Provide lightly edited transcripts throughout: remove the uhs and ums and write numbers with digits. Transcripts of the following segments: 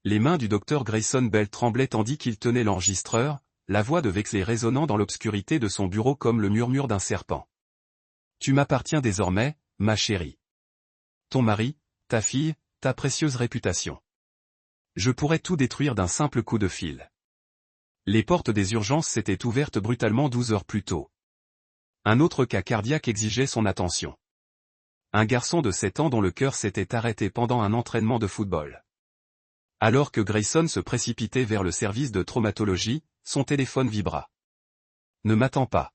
Les mains du docteur Grayson Bell tremblaient tandis qu'il tenait l'enregistreur, la voix de Wexley résonnant dans l'obscurité de son bureau comme le murmure d'un serpent. « Tu m'appartiens désormais, ma chérie. Ton mari, ta fille, ta précieuse réputation. Je pourrais tout détruire d'un simple coup de fil. » Les portes des urgences s'étaient ouvertes brutalement 12 heures plus tôt. Un autre cas cardiaque exigeait son attention. Un garçon de 7 ans dont le cœur s'était arrêté pendant un entraînement de football. Alors que Grayson se précipitait vers le service de traumatologie, son téléphone vibra. « Ne m'attends pas.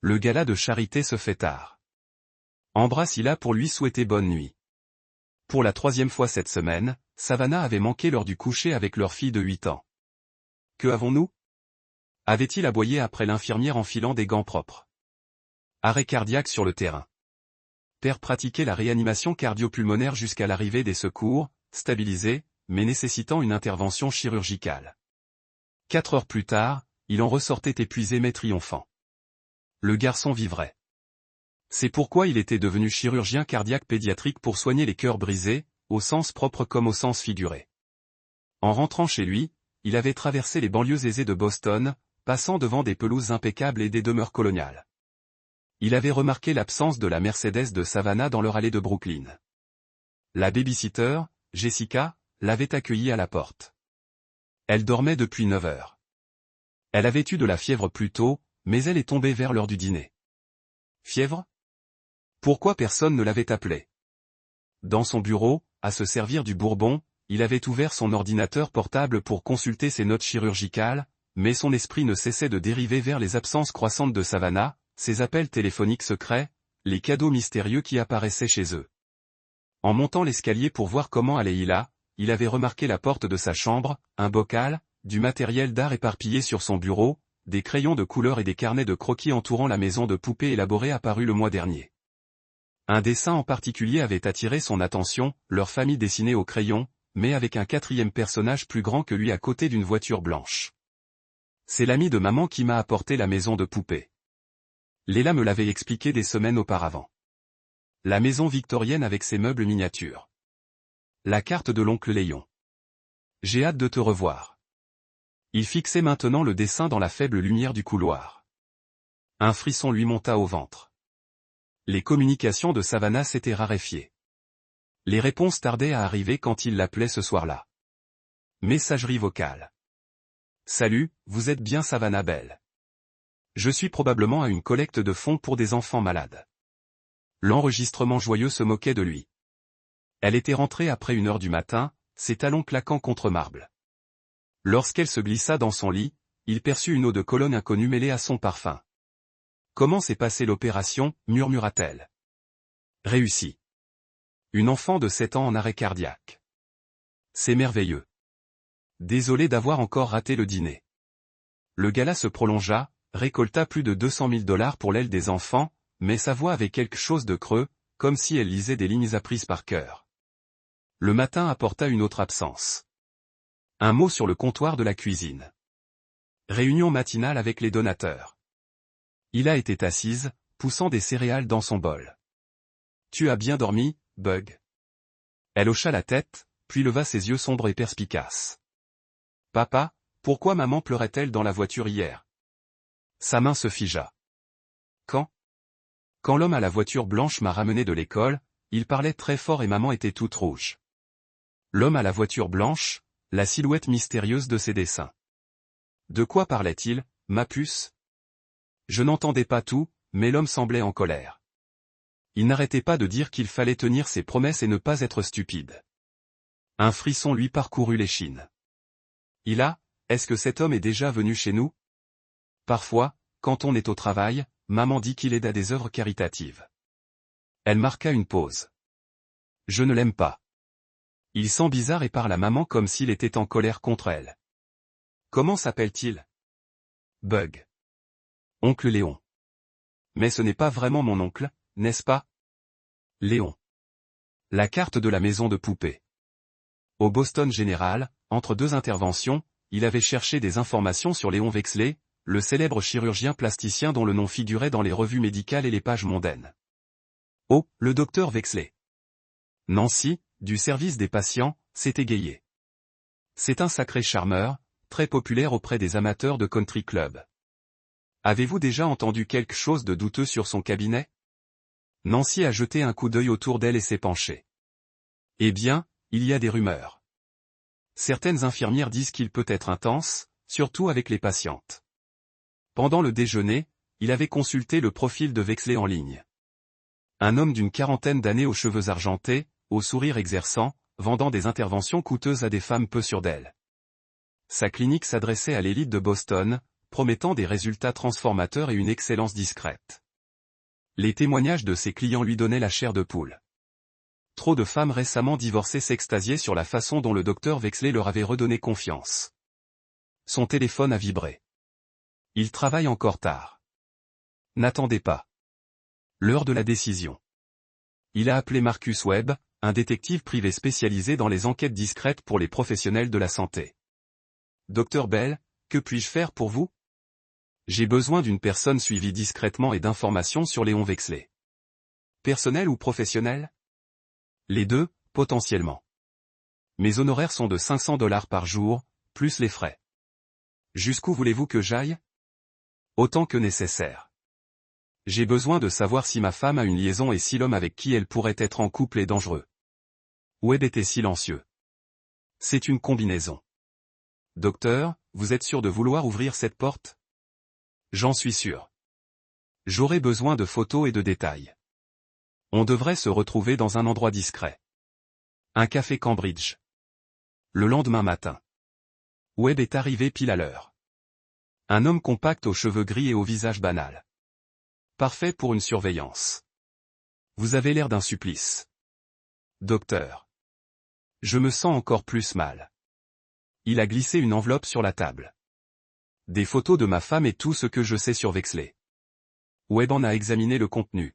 Le gala de charité se fait tard. » Embrasse Ila pour lui souhaiter bonne nuit. Pour la 3e fois cette semaine, Savannah avait manqué l'heure du coucher avec leur fille de 8 ans. « Que avons-nous » avait-il aboyé après l'infirmière enfilant des gants propres. Arrêt cardiaque sur le terrain. Père pratiquait la réanimation cardio-pulmonaire jusqu'à l'arrivée des secours, stabilisé, mais nécessitant une intervention chirurgicale. 4 heures plus tard, il en ressortait épuisé mais triomphant. Le garçon vivrait. C'est pourquoi il était devenu chirurgien cardiaque pédiatrique pour soigner les cœurs brisés, au sens propre comme au sens figuré. En rentrant chez lui, il avait traversé les banlieues aisées de Boston, passant devant des pelouses impeccables et des demeures coloniales. Il avait remarqué l'absence de la Mercedes de Savannah dans leur allée de Brooklyn. La babysitter, Jessica, l'avait accueillie à la porte. Elle dormait depuis 9 heures. Elle avait eu de la fièvre plus tôt, mais elle est tombée vers l'heure du dîner. Fièvre ? Pourquoi personne ne l'avait appelée ? Dans son bureau, à se servir du bourbon, il avait ouvert son ordinateur portable pour consulter ses notes chirurgicales, mais son esprit ne cessait de dériver vers les absences croissantes de Savannah, ses appels téléphoniques secrets, les cadeaux mystérieux qui apparaissaient chez eux. En montant l'escalier pour voir comment allait Ila, il avait remarqué la porte de sa chambre, un bocal, du matériel d'art éparpillé sur son bureau, des crayons de couleur et des carnets de croquis entourant la maison de poupées élaborée apparue le mois dernier. Un dessin en particulier avait attiré son attention, leur famille dessinée au crayon, mais avec un 4e personnage plus grand que lui à côté d'une voiture blanche. C'est l'ami de maman qui m'a apporté la maison de poupées. Léla me l'avait expliqué des semaines auparavant. La maison victorienne avec ses meubles miniatures. La carte de l'oncle Léon. J'ai hâte de te revoir. Il fixait maintenant le dessin dans la faible lumière du couloir. Un frisson lui monta au ventre. Les communications de Savannah s'étaient raréfiées. Les réponses tardaient à arriver quand il l'appelait ce soir-là. Messagerie vocale. Salut, vous êtes bien Savannah Bell. Je suis probablement à une collecte de fonds pour des enfants malades. L'enregistrement joyeux se moquait de lui. Elle était rentrée après 1 heure du matin, ses talons claquant contre marbre. Lorsqu'elle se glissa dans son lit, il perçut une eau de Cologne inconnue mêlée à son parfum. « Comment s'est passée l'opération » murmura-t-elle. « Réussi. Une enfant de 7 ans en arrêt cardiaque. C'est merveilleux. Désolé d'avoir encore raté le dîner. » Le gala se prolongea, récolta plus de $200 000 pour l'aile des enfants, mais sa voix avait quelque chose de creux, comme si elle lisait des lignes apprises par cœur. Le matin apporta une autre absence. Un mot sur le comptoir de la cuisine. Réunion matinale avec les donateurs. Ila était assise, poussant des céréales dans son bol. « Tu as bien dormi, Bug ?» Elle hocha la tête, puis leva ses yeux sombres et perspicaces. « Papa, pourquoi maman pleurait-elle dans la voiture hier ?» Sa main se figea. « Quand l'homme à la voiture blanche m'a ramené de l'école, il parlait très fort et maman était toute rouge. » L'homme à la voiture blanche, la silhouette mystérieuse de ses dessins. De quoi parlait-il, ma puce ? Je n'entendais pas tout, mais l'homme semblait en colère. Il n'arrêtait pas de dire qu'il fallait tenir ses promesses et ne pas être stupide. Un frisson lui parcourut l'échine. Ila, est-ce que cet homme est déjà venu chez nous ? Parfois, quand on est au travail, maman dit qu'il aide à des œuvres caritatives. Elle marqua une pause. Je ne l'aime pas. Il sent bizarre et parle à maman comme s'il était en colère contre elle. Comment s'appelle-t-il ? Bug. Oncle Léon. Mais ce n'est pas vraiment mon oncle, n'est-ce pas ? Léon. La carte de la maison de poupées. Au Boston General, entre 2 interventions, il avait cherché des informations sur Léon Wexley, le célèbre chirurgien plasticien dont le nom figurait dans les revues médicales et les pages mondaines. Oh, le docteur Wexley. Nancy, du service des patients, s'est égayée. C'est un sacré charmeur, très populaire auprès des amateurs de country club. Avez-vous déjà entendu quelque chose de douteux sur son cabinet? Nancy a jeté un coup d'œil autour d'elle et s'est penchée. Eh bien, il y a des rumeurs. Certaines infirmières disent qu'il peut être intense, surtout avec les patientes. Pendant le déjeuner, il avait consulté le profil de Wexley en ligne. Un homme d'une quarantaine d'années aux cheveux argentés, au sourire exerçant, vendant des interventions coûteuses à des femmes peu sûres d'elles. Sa clinique s'adressait à l'élite de Boston, promettant des résultats transformateurs et une excellence discrète. Les témoignages de ses clients lui donnaient la chair de poule. Trop de femmes récemment divorcées s'extasiaient sur la façon dont le docteur Wexley leur avait redonné confiance. Son téléphone a vibré. Il travaille encore tard. N'attendez pas. L'heure de la décision. Il a appelé Marcus Webb, un détective privé spécialisé dans les enquêtes discrètes pour les professionnels de la santé. Docteur Bell, que puis-je faire pour vous? J'ai besoin d'une personne suivie discrètement et d'informations sur Léon Wexley. Personnel ou professionnel? Les deux, potentiellement. Mes honoraires sont de $500 par jour, plus les frais. Jusqu'où voulez-vous que j'aille? Autant que nécessaire. J'ai besoin de savoir si ma femme a une liaison et si l'homme avec qui elle pourrait être en couple est dangereux. Webb était silencieux. C'est une combinaison. Docteur, vous êtes sûr de vouloir ouvrir cette porte? J'en suis sûr. J'aurai besoin de photos et de détails. On devrait se retrouver dans un endroit discret. Un café Cambridge. Le lendemain matin. Webb est arrivé pile à l'heure. Un homme compact aux cheveux gris et au visage banal. Parfait pour une surveillance. Vous avez l'air d'un supplice. Docteur. Je me sens encore plus mal. Il a glissé une enveloppe sur la table. Des photos de ma femme et tout ce que je sais sur Wexley. Webb en a examiné le contenu.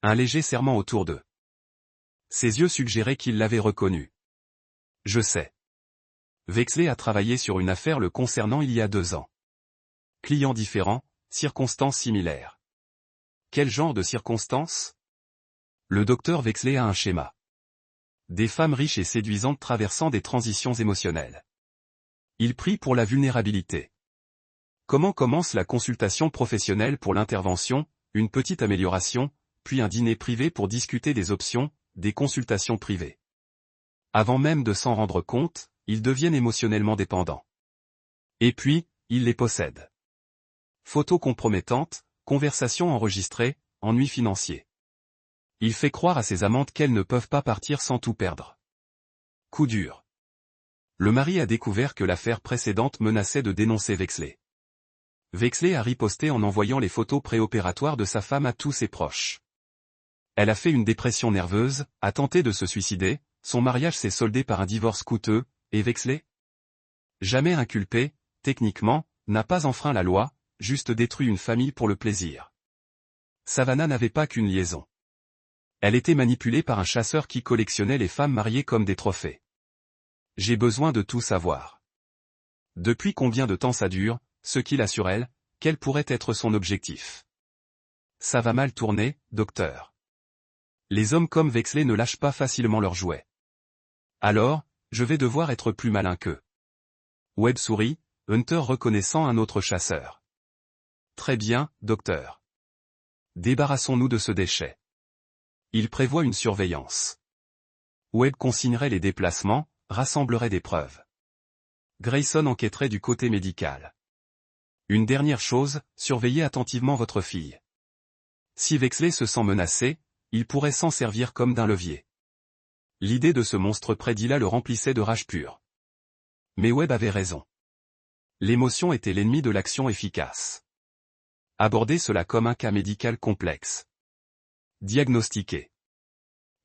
Un léger serrement autour d'eux. Ses yeux suggéraient qu'il l'avait reconnu. Je sais. Wexley a travaillé sur une affaire le concernant il y a 2 ans. Clients différents, circonstances similaires. Quel genre de circonstances? Le docteur Wexley a un schéma. Des femmes riches et séduisantes traversant des transitions émotionnelles. Il prie pour la vulnérabilité. Comment commence la consultation professionnelle pour l'intervention, une petite amélioration, puis un dîner privé pour discuter des options, des consultations privées. Avant même de s'en rendre compte, ils deviennent émotionnellement dépendants. Et puis, ils les possèdent. Photos compromettantes, conversations enregistrées, ennuis financiers. Il fait croire à ses amantes qu'elles ne peuvent pas partir sans tout perdre. Coup dur. Le mari a découvert que l'affaire précédente menaçait de dénoncer Wexley. Wexley a riposté en envoyant les photos préopératoires de sa femme à tous ses proches. Elle a fait une dépression nerveuse, a tenté de se suicider, son mariage s'est soldé par un divorce coûteux, et Wexley? Jamais inculpé, techniquement, n'a pas enfreint la loi, juste détruit une famille pour le plaisir. Savannah n'avait pas qu'une liaison. Elle était manipulée par un chasseur qui collectionnait les femmes mariées comme des trophées. J'ai besoin de tout savoir. Depuis combien de temps ça dure, ce qu'il a sur elle, quel pourrait être son objectif? Ça va mal tourner, docteur. Les hommes comme Wexley ne lâchent pas facilement leurs jouets. Alors, je vais devoir être plus malin qu'eux. Webb sourit, Hunter reconnaissant un autre chasseur. Très bien, docteur. Débarrassons-nous de ce déchet. Il prévoit une surveillance. Webb consignerait les déplacements, rassemblerait des preuves. Grayson enquêterait du côté médical. Une dernière chose, surveillez attentivement votre fille. Si Wexley se sent menacé, il pourrait s'en servir comme d'un levier. L'idée de ce monstre prédit là le remplissait de rage pure. Mais Webb avait raison. L'émotion était l'ennemi de l'action efficace. Aborder cela comme un cas médical complexe. Diagnostiquer.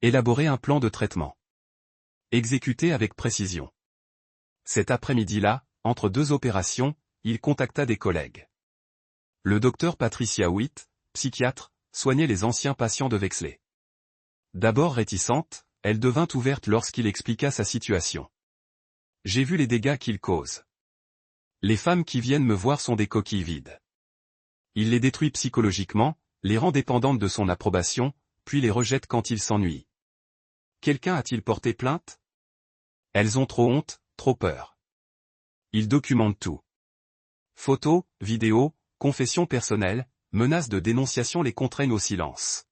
Élaborer un plan de traitement. Exécuter avec précision. Cet après-midi-là, entre 2 opérations, il contacta des collègues. Le docteur Patricia Witt, psychiatre, soignait les anciens patients de Wexley. D'abord réticente, elle devint ouverte lorsqu'il expliqua sa situation. J'ai vu les dégâts qu'il cause. Les femmes qui viennent me voir sont des coquilles vides. Il les détruit psychologiquement, les rend dépendantes de son approbation, puis les rejette quand il s'ennuie. Quelqu'un a-t-il porté plainte? Elles ont trop honte, trop peur. Il documente tout. Photos, vidéos, confessions personnelles, menaces de dénonciation les contraignent au silence.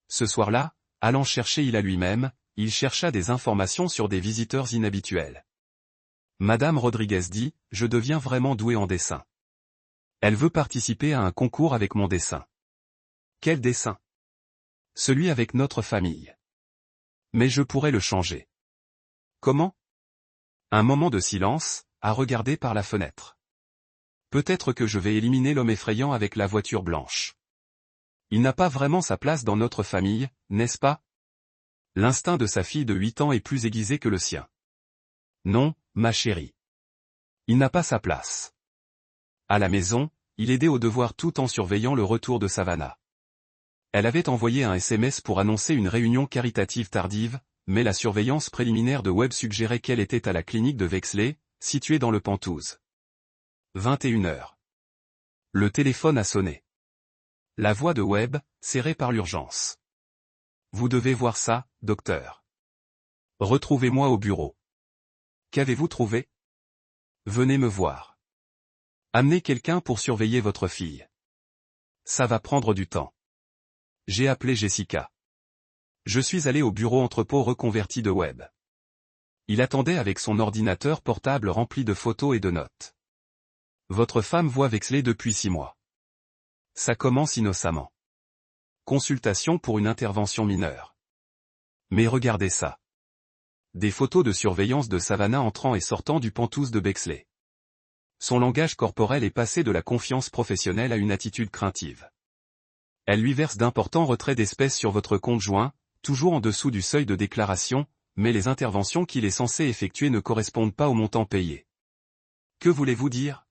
Ce soir-là, allant chercher il à lui-même, il chercha des informations sur des visiteurs inhabituels. Madame Rodriguez dit, « Je deviens vraiment douée en dessin. Elle veut participer à un concours avec mon dessin. » Quel dessin? Celui avec notre famille. Mais je pourrais le changer. Comment? Un moment de silence, à regarder par la fenêtre. Peut-être que je vais éliminer l'homme effrayant avec la voiture blanche. Il n'a pas vraiment sa place dans notre famille, n'est-ce pas? L'instinct de sa fille de 8 ans est plus aiguisé que le sien. Non, ma chérie. Il n'a pas sa place. À la maison, il aidait aux devoirs tout en surveillant le retour de Savannah. Elle avait envoyé un SMS pour annoncer une réunion caritative tardive, mais la surveillance préliminaire de Webb suggérait qu'elle était à la clinique de Vexley, située dans le Penthouse. 21h. Le téléphone a sonné. La voix de Webb, serrée par l'urgence. « Vous devez voir ça, docteur. Retrouvez-moi au bureau. » « Qu'avez-vous trouvé? » « Venez me voir. Amenez quelqu'un pour surveiller votre fille. Ça va prendre du temps. » J'ai appelé Jessica. Je suis allé au bureau entrepôt reconverti de Webb. Il attendait avec son ordinateur portable rempli de photos et de notes. Votre femme voit Vexley depuis 6 mois. Ça commence innocemment. Consultation pour une intervention mineure. Mais regardez ça. Des photos de surveillance de Savannah entrant et sortant du Penthouse de Bexley. Son langage corporel est passé de la confiance professionnelle à une attitude craintive. Elle lui verse d'importants retraits d'espèces sur votre compte joint, toujours en dessous du seuil de déclaration, mais les interventions qu'il est censé effectuer ne correspondent pas au montant payé. Que voulez-vous dire?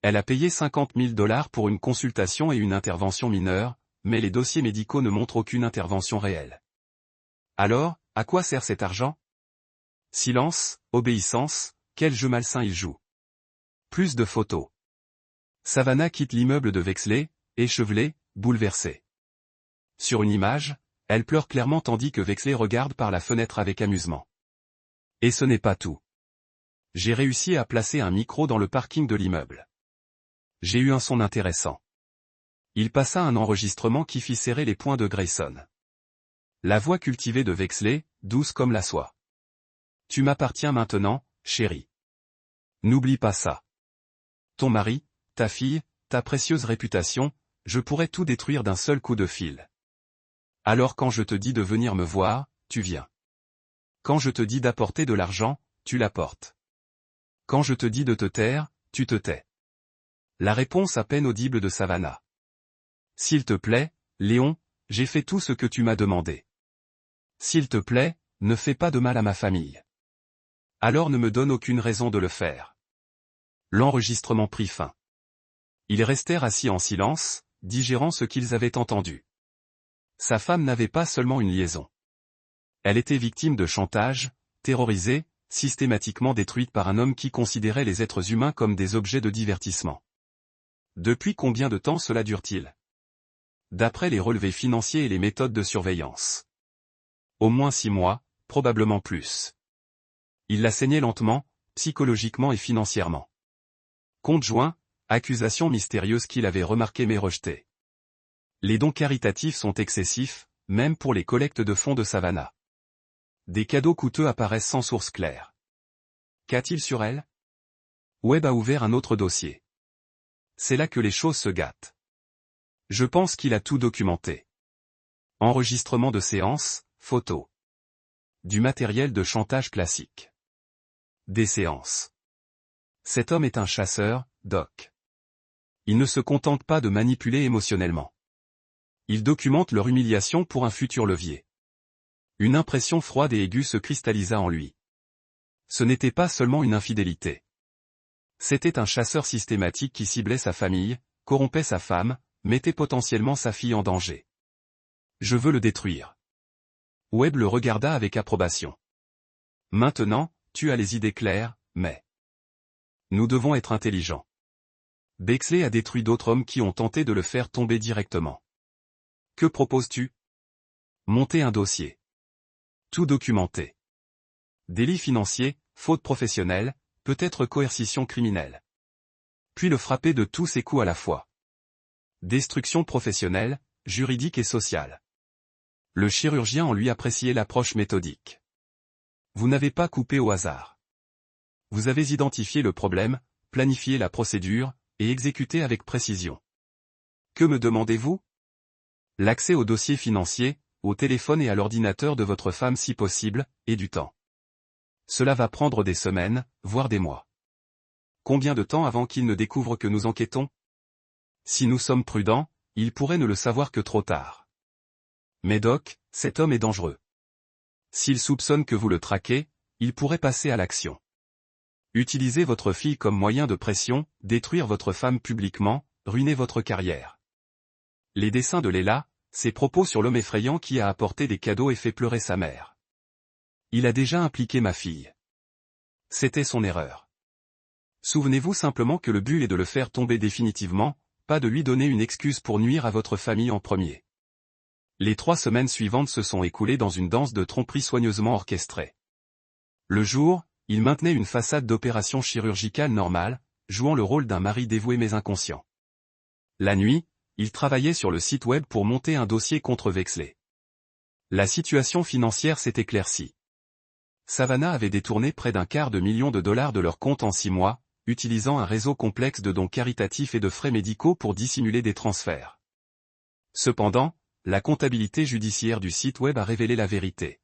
Elle a payé $50 000 pour une consultation et une intervention mineure, mais les dossiers médicaux ne montrent aucune intervention réelle. Alors, à quoi sert cet argent? Silence, obéissance, quel jeu malsain il joue. Plus de photos. Savannah quitte l'immeuble de Vexley, échevelée, bouleversée. Sur une image, elle pleure clairement tandis que Vexley regarde par la fenêtre avec amusement. Et ce n'est pas tout. J'ai réussi à placer un micro dans le parking de l'immeuble. J'ai eu un son intéressant. Il passa un enregistrement qui fit serrer les poings de Grayson. La voix cultivée de Vexley, douce comme la soie. Tu m'appartiens maintenant, chérie. N'oublie pas ça. Ton mari, ta fille, ta précieuse réputation, je pourrais tout détruire d'un seul coup de fil. Alors quand je te dis de venir me voir, tu viens. Quand je te dis d'apporter de l'argent, tu l'apportes. Quand je te dis de te taire, tu te tais. La réponse à peine audible de Savannah. S'il te plaît, Léon, j'ai fait tout ce que tu m'as demandé. S'il te plaît, ne fais pas de mal à ma famille. Alors ne me donne aucune raison de le faire. L'enregistrement prit fin. Ils restèrent assis en silence, digérant ce qu'ils avaient entendu. Sa femme n'avait pas seulement une liaison. Elle était victime de chantage, terrorisée, systématiquement détruite par un homme qui considérait les êtres humains comme des objets de divertissement. Depuis combien de temps cela dure-t-il? D'après les relevés financiers et les méthodes de surveillance. Au moins 6 mois, probablement plus. Il la saignait lentement, psychologiquement et financièrement. Compte joint, accusation mystérieuse qu'il avait remarquée mais rejetée. Les dons caritatifs sont excessifs, même pour les collectes de fonds de Savannah. Des cadeaux coûteux apparaissent sans source claire. Qu'a-t-il sur elle? Webb a ouvert un autre dossier. C'est là que les choses se gâtent. Je pense qu'il a tout documenté. Enregistrement de séances, photos. Du matériel de chantage classique. Des séances. Cet homme est un chasseur, Doc. Il ne se contente pas de manipuler émotionnellement. Il documente leur humiliation pour un futur levier. Une impression froide et aiguë se cristallisa en lui. Ce n'était pas seulement une infidélité. C'était un chasseur systématique qui ciblait sa famille, corrompait sa femme, mettait potentiellement sa fille en danger. Je veux le détruire. Webb le regarda avec approbation. Maintenant, tu as les idées claires, mais... Nous devons être intelligents. Bexley a détruit d'autres hommes qui ont tenté de le faire tomber directement. Que proposes-tu? Monter un dossier. Tout documenté. Délits financiers, faute professionnelle, peut-être coercition criminelle. Puis le frapper de tous ses coups à la fois. Destruction professionnelle, juridique et sociale. Le chirurgien en lui appréciait l'approche méthodique. Vous n'avez pas coupé au hasard. Vous avez identifié le problème, planifié la procédure, et exécuté avec précision. Que me demandez-vous? L'accès au dossier financier, au téléphone et à l'ordinateur de votre femme si possible, et du temps. Cela va prendre des semaines, voire des mois. Combien de temps avant qu'il ne découvre que nous enquêtons? Si nous sommes prudents, il pourrait ne le savoir que trop tard. Mais Doc, cet homme est dangereux. S'il soupçonne que vous le traquez, il pourrait passer à l'action. Utiliser votre fille comme moyen de pression, détruire votre femme publiquement, ruiner votre carrière. Les dessins de Léla, ses propos sur l'homme effrayant qui a apporté des cadeaux et fait pleurer sa mère. Il a déjà impliqué ma fille. C'était son erreur. Souvenez-vous simplement que le but est de le faire tomber définitivement, pas de lui donner une excuse pour nuire à votre famille en premier. Les 3 semaines suivantes se sont écoulées dans une danse de tromperie soigneusement orchestrée. Le jour, il maintenait une façade d'opération chirurgicale normale, jouant le rôle d'un mari dévoué mais inconscient. La nuit, il travaillait sur le site web pour monter un dossier contre Vexley. La situation financière s'est éclaircie. Savannah avait détourné près $250 000 de leur compte en 6 mois, utilisant un réseau complexe de dons caritatifs et de frais médicaux pour dissimuler des transferts. Cependant, la comptabilité judiciaire du site web a révélé la vérité.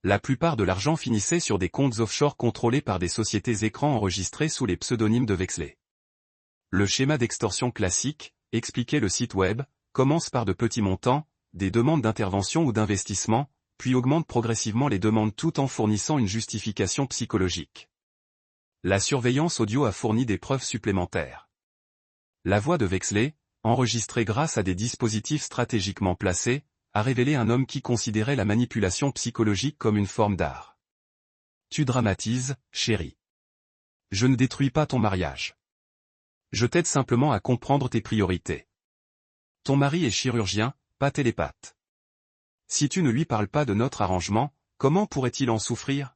La plupart de l'argent finissait sur des comptes offshore contrôlés par des sociétés écrans enregistrées sous les pseudonymes de Vexley. Le schéma d'extorsion classique, expliquait le site web, commence par de petits montants, des demandes d'intervention ou d'investissement, puis augmente progressivement les demandes tout en fournissant une justification psychologique. La surveillance audio a fourni des preuves supplémentaires. La voix de Vexley, enregistrée grâce à des dispositifs stratégiquement placés, a révélé un homme qui considérait la manipulation psychologique comme une forme d'art. Tu dramatises, chérie. Je ne détruis pas ton mariage. Je t'aide simplement à comprendre tes priorités. Ton mari est chirurgien, pas télépathe. Si tu ne lui parles pas de notre arrangement, comment pourrait-il en souffrir?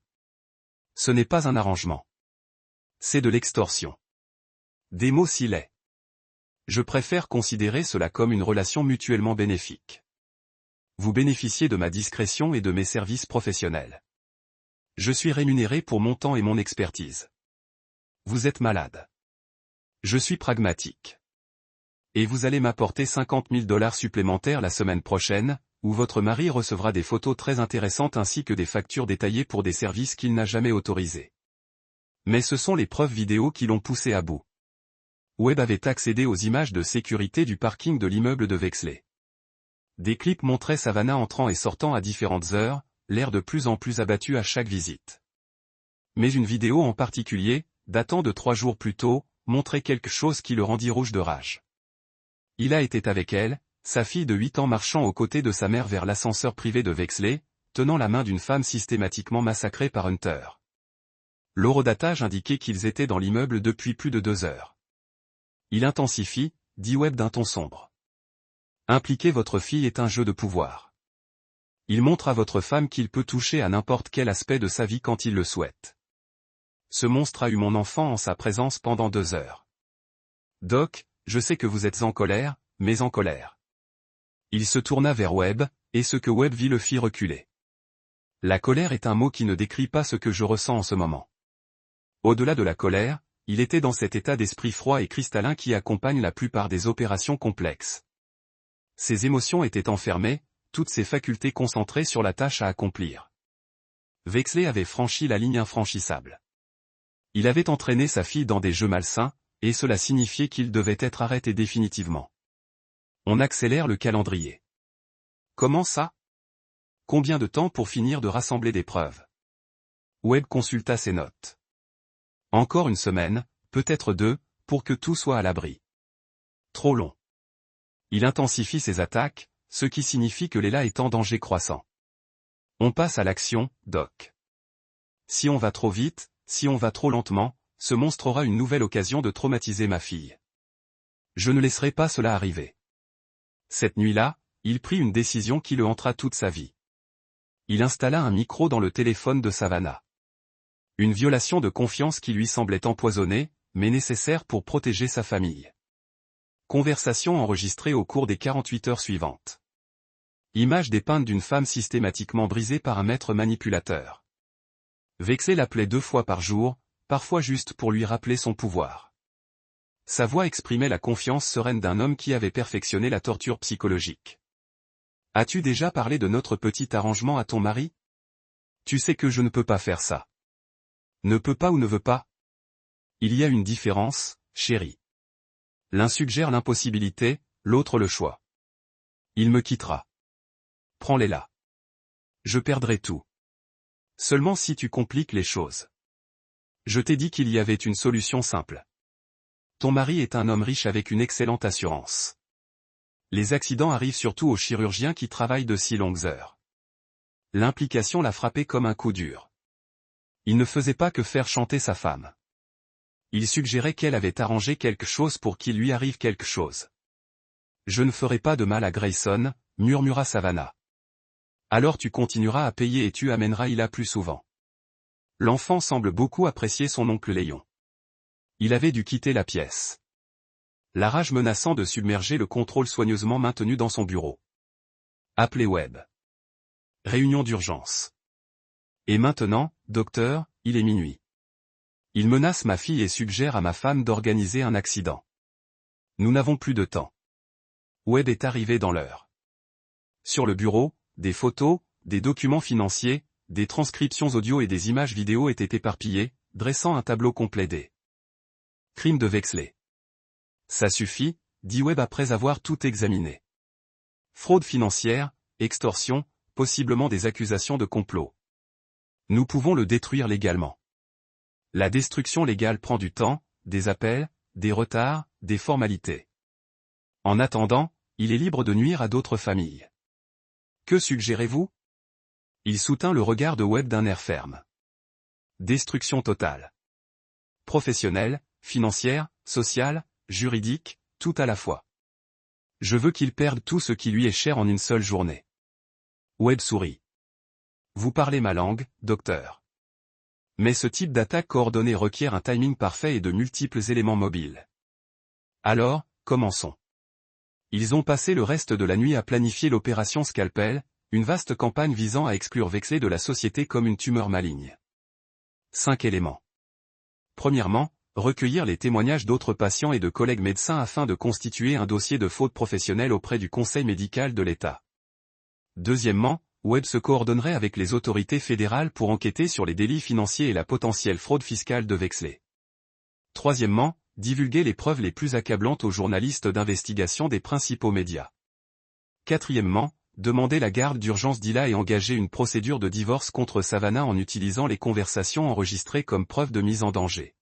Ce n'est pas un arrangement. C'est de l'extorsion. Des mots s'il est. Je préfère considérer cela comme une relation mutuellement bénéfique. Vous bénéficiez de ma discrétion et de mes services professionnels. Je suis rémunéré pour mon temps et mon expertise. Vous êtes malade. Je suis pragmatique. Et vous allez m'apporter $50 000 supplémentaires la semaine prochaine, où votre mari recevra des photos très intéressantes ainsi que des factures détaillées pour des services qu'il n'a jamais autorisés. Mais ce sont les preuves vidéo qui l'ont poussé à bout. Webb avait accédé aux images de sécurité du parking de l'immeuble de Vexley. Des clips montraient Savannah entrant et sortant à différentes heures, l'air de plus en plus abattu à chaque visite. Mais une vidéo en particulier, datant de 3 jours plus tôt, montrait quelque chose qui le rendit rouge de rage. Il était avec elle, sa fille de 8 ans marchant aux côtés de sa mère vers l'ascenseur privé de Vexley, tenant la main d'une femme systématiquement massacrée par Hunter. L'horodatage indiquait qu'ils étaient dans l'immeuble depuis plus de 2 heures. Il intensifie, dit Webb d'un ton sombre. Impliquer votre fille est un jeu de pouvoir. Il montre à votre femme qu'il peut toucher à n'importe quel aspect de sa vie quand il le souhaite. Ce monstre a eu mon enfant en sa présence pendant 2 heures. Doc, je sais que vous êtes en colère, mais en colère. Il se tourna vers Webb, et ce que Webb vit le fit reculer. La colère est un mot qui ne décrit pas ce que je ressens en ce moment. Au-delà de la colère, il était dans cet état d'esprit froid et cristallin qui accompagne la plupart des opérations complexes. Ses émotions étaient enfermées, toutes ses facultés concentrées sur la tâche à accomplir. Vexley avait franchi la ligne infranchissable. Il avait entraîné sa fille dans des jeux malsains, et cela signifiait qu'il devait être arrêté définitivement. On accélère le calendrier. Comment ça? Combien de temps pour finir de rassembler des preuves? Webb consulta ses notes. Encore 1 semaine, peut-être 2, pour que tout soit à l'abri. Trop long. Il intensifie ses attaques, ce qui signifie que Léla est en danger croissant. On passe à l'action, Doc. Si on va trop vite, si on va trop lentement, ce monstre aura une nouvelle occasion de traumatiser ma fille. Je ne laisserai pas cela arriver. Cette nuit-là, il prit une décision qui le hantera toute sa vie. Il installa un micro dans le téléphone de Savannah. Une violation de confiance qui lui semblait empoisonnée, mais nécessaire pour protéger sa famille. Conversation enregistrée au cours des 48 heures suivantes. Image dépeinte d'une femme systématiquement brisée par un maître manipulateur. Vexley l'appelait 2 fois par jour, parfois juste pour lui rappeler son pouvoir. Sa voix exprimait la confiance sereine d'un homme qui avait perfectionné la torture psychologique. « As-tu déjà parlé de notre petit arrangement à ton mari ? Tu sais que je ne peux pas faire ça. » Ne peut pas ou ne veut pas ? Il y a une différence, chérie. L'un suggère l'impossibilité, l'autre le choix. Il me quittera. Prends-les là. Je perdrai tout. Seulement si tu compliques les choses. Je t'ai dit qu'il y avait une solution simple. Ton mari est un homme riche avec une excellente assurance. Les accidents arrivent surtout aux chirurgiens qui travaillent de si longues heures. L'implication l'a frappé comme un coup dur. Il ne faisait pas que faire chanter sa femme. Il suggérait qu'elle avait arrangé quelque chose pour qu'il lui arrive quelque chose. Je ne ferai pas de mal à Grayson, murmura Savannah. Alors tu continueras à payer et tu amèneras Ila plus souvent. L'enfant semble beaucoup apprécier son oncle Léon. Il avait dû quitter la pièce. La rage menaçant de submerger le contrôle soigneusement maintenu dans son bureau. Appelez Webb. Réunion d'urgence. Et maintenant, docteur, il est minuit. Il menace ma fille et suggère à ma femme d'organiser un accident. Nous n'avons plus de temps. Webb est arrivé dans l'heure. Sur le bureau, des photos, des documents financiers, des transcriptions audio et des images vidéo étaient éparpillées, dressant un tableau complet des crimes de Vexley. Ça suffit, dit Webb après avoir tout examiné. Fraude financière, extorsion, possiblement des accusations de complot. Nous pouvons le détruire légalement. La destruction légale prend du temps, des appels, des retards, des formalités. En attendant, il est libre de nuire à d'autres familles. Que suggérez-vous ? Il soutint le regard de Webb d'un air ferme. Destruction totale. Professionnelle, financière, sociale, juridique, tout à la fois. Je veux qu'il perde tout ce qui lui est cher en une seule journée. Webb sourit. Vous parlez ma langue, docteur. Mais ce type d'attaque coordonnée requiert un timing parfait et de multiples éléments mobiles. Alors, commençons. Ils ont passé le reste de la nuit à planifier l'opération Scalpel, une vaste campagne visant à exclure Vexley de la société comme une tumeur maligne. 5 éléments. Premièrement, recueillir les témoignages d'autres patients et de collègues médecins afin de constituer un dossier de faute professionnelle auprès du Conseil médical de l'État. Deuxièmement, Webb se coordonnerait avec les autorités fédérales pour enquêter sur les délits financiers et la potentielle fraude fiscale de Vexley. Troisièmement, divulguer les preuves les plus accablantes aux journalistes d'investigation des principaux médias. Quatrièmement, demander la garde d'urgence d'Ila et engager une procédure de divorce contre Savannah en utilisant les conversations enregistrées comme preuve de mise en danger.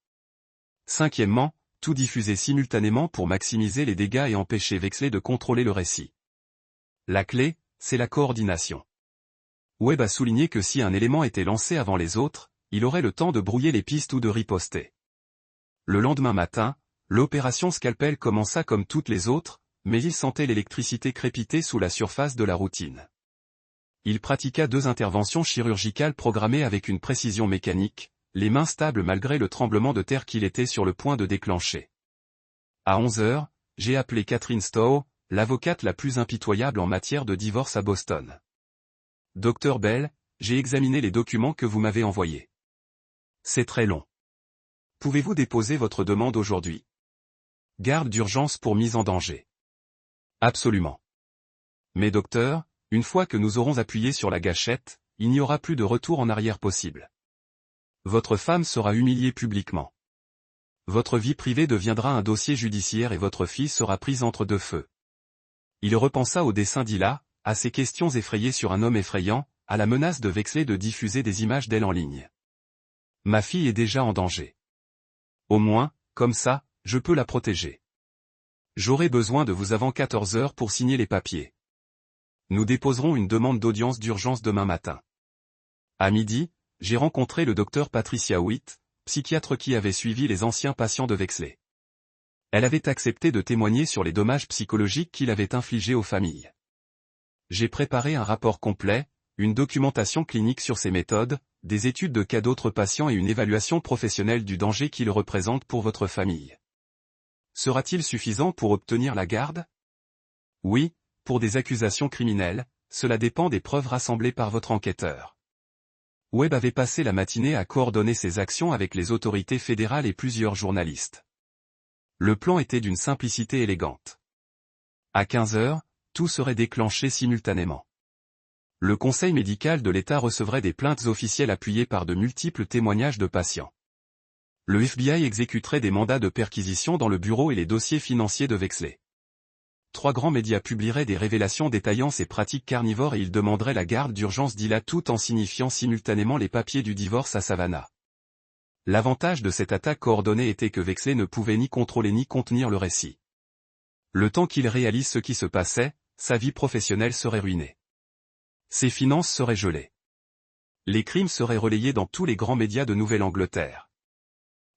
Cinquièmement, tout diffuser simultanément pour maximiser les dégâts et empêcher Vexley de contrôler le récit. La clé, c'est la coordination. Webb a souligné que si un élément était lancé avant les autres, il aurait le temps de brouiller les pistes ou de riposter. Le lendemain matin, l'opération Scalpel commença comme toutes les autres, mais il sentait l'électricité crépiter sous la surface de la routine. Il pratiqua 2 interventions chirurgicales programmées avec une précision mécanique, les mains stables malgré le tremblement de terre qu'il était sur le point de déclencher. À 11 heures, j'ai appelé Catherine Stowe, l'avocate la plus impitoyable en matière de divorce à Boston. Docteur Bell, j'ai examiné les documents que vous m'avez envoyés. C'est très long. Pouvez-vous déposer votre demande aujourd'hui ? Garde d'urgence pour mise en danger. Absolument. Mais docteur, une fois que nous aurons appuyé sur la gâchette, il n'y aura plus de retour en arrière possible. Votre femme sera humiliée publiquement. Votre vie privée deviendra un dossier judiciaire et votre fille sera prise entre 2 feux. Il repensa au dessin d'Ila, à ses questions effrayées sur un homme effrayant, à la menace de Vexley de diffuser des images d'elle en ligne. Ma fille est déjà en danger. Au moins, comme ça, je peux la protéger. J'aurai besoin de vous avant 14 heures pour signer les papiers. Nous déposerons une demande d'audience d'urgence demain matin. À midi, j'ai rencontré le docteur Patricia Witt, psychiatre qui avait suivi les anciens patients de Vexley. Elle avait accepté de témoigner sur les dommages psychologiques qu'il avait infligés aux familles. J'ai préparé un rapport complet, une documentation clinique sur ses méthodes, des études de cas d'autres patients et une évaluation professionnelle du danger qu'il représente pour votre famille. Sera-t-il suffisant pour obtenir la garde? Oui, pour des accusations criminelles, cela dépend des preuves rassemblées par votre enquêteur. Webb avait passé la matinée à coordonner ses actions avec les autorités fédérales et plusieurs journalistes. Le plan était d'une simplicité élégante. À 15 heures, tout serait déclenché simultanément. Le conseil médical de l'État recevrait des plaintes officielles appuyées par de multiples témoignages de patients. Le FBI exécuterait des mandats de perquisition dans le bureau et les dossiers financiers de Vexley. 3 grands médias publieraient des révélations détaillant ses pratiques carnivores et ils demanderaient la garde d'urgence d'Hila tout en signifiant simultanément les papiers du divorce à Savannah. L'avantage de cette attaque coordonnée était que Vexley ne pouvait ni contrôler ni contenir le récit. Le temps qu'il réalise ce qui se passait, sa vie professionnelle serait ruinée. Ses finances seraient gelées. Les crimes seraient relayés dans tous les grands médias de Nouvelle-Angleterre.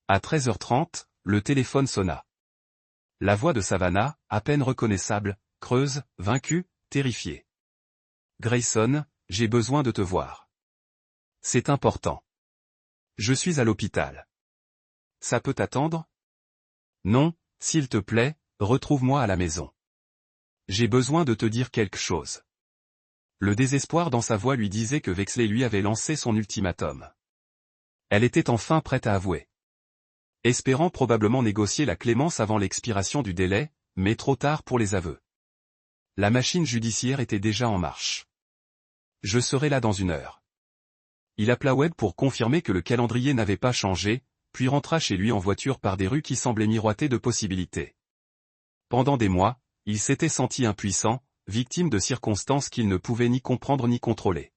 À 13h30, le téléphone sonna. La voix de Savannah, à peine reconnaissable, creuse, vaincue, terrifiée. Grayson, j'ai besoin de te voir. C'est important. Je suis à l'hôpital. Ça peut attendre? Non, s'il te plaît, retrouve-moi à la maison. J'ai besoin de te dire quelque chose. Le désespoir dans sa voix lui disait que Vexley lui avait lancé son ultimatum. Elle était enfin prête à avouer. Espérant probablement négocier la clémence avant l'expiration du délai, mais trop tard pour les aveux. La machine judiciaire était déjà en marche. Je serai là dans 1 heure. Il appela Webb pour confirmer que le calendrier n'avait pas changé, puis rentra chez lui en voiture par des rues qui semblaient miroiter de possibilités. Pendant des mois, il s'était senti impuissant, victime de circonstances qu'il ne pouvait ni comprendre ni contrôler.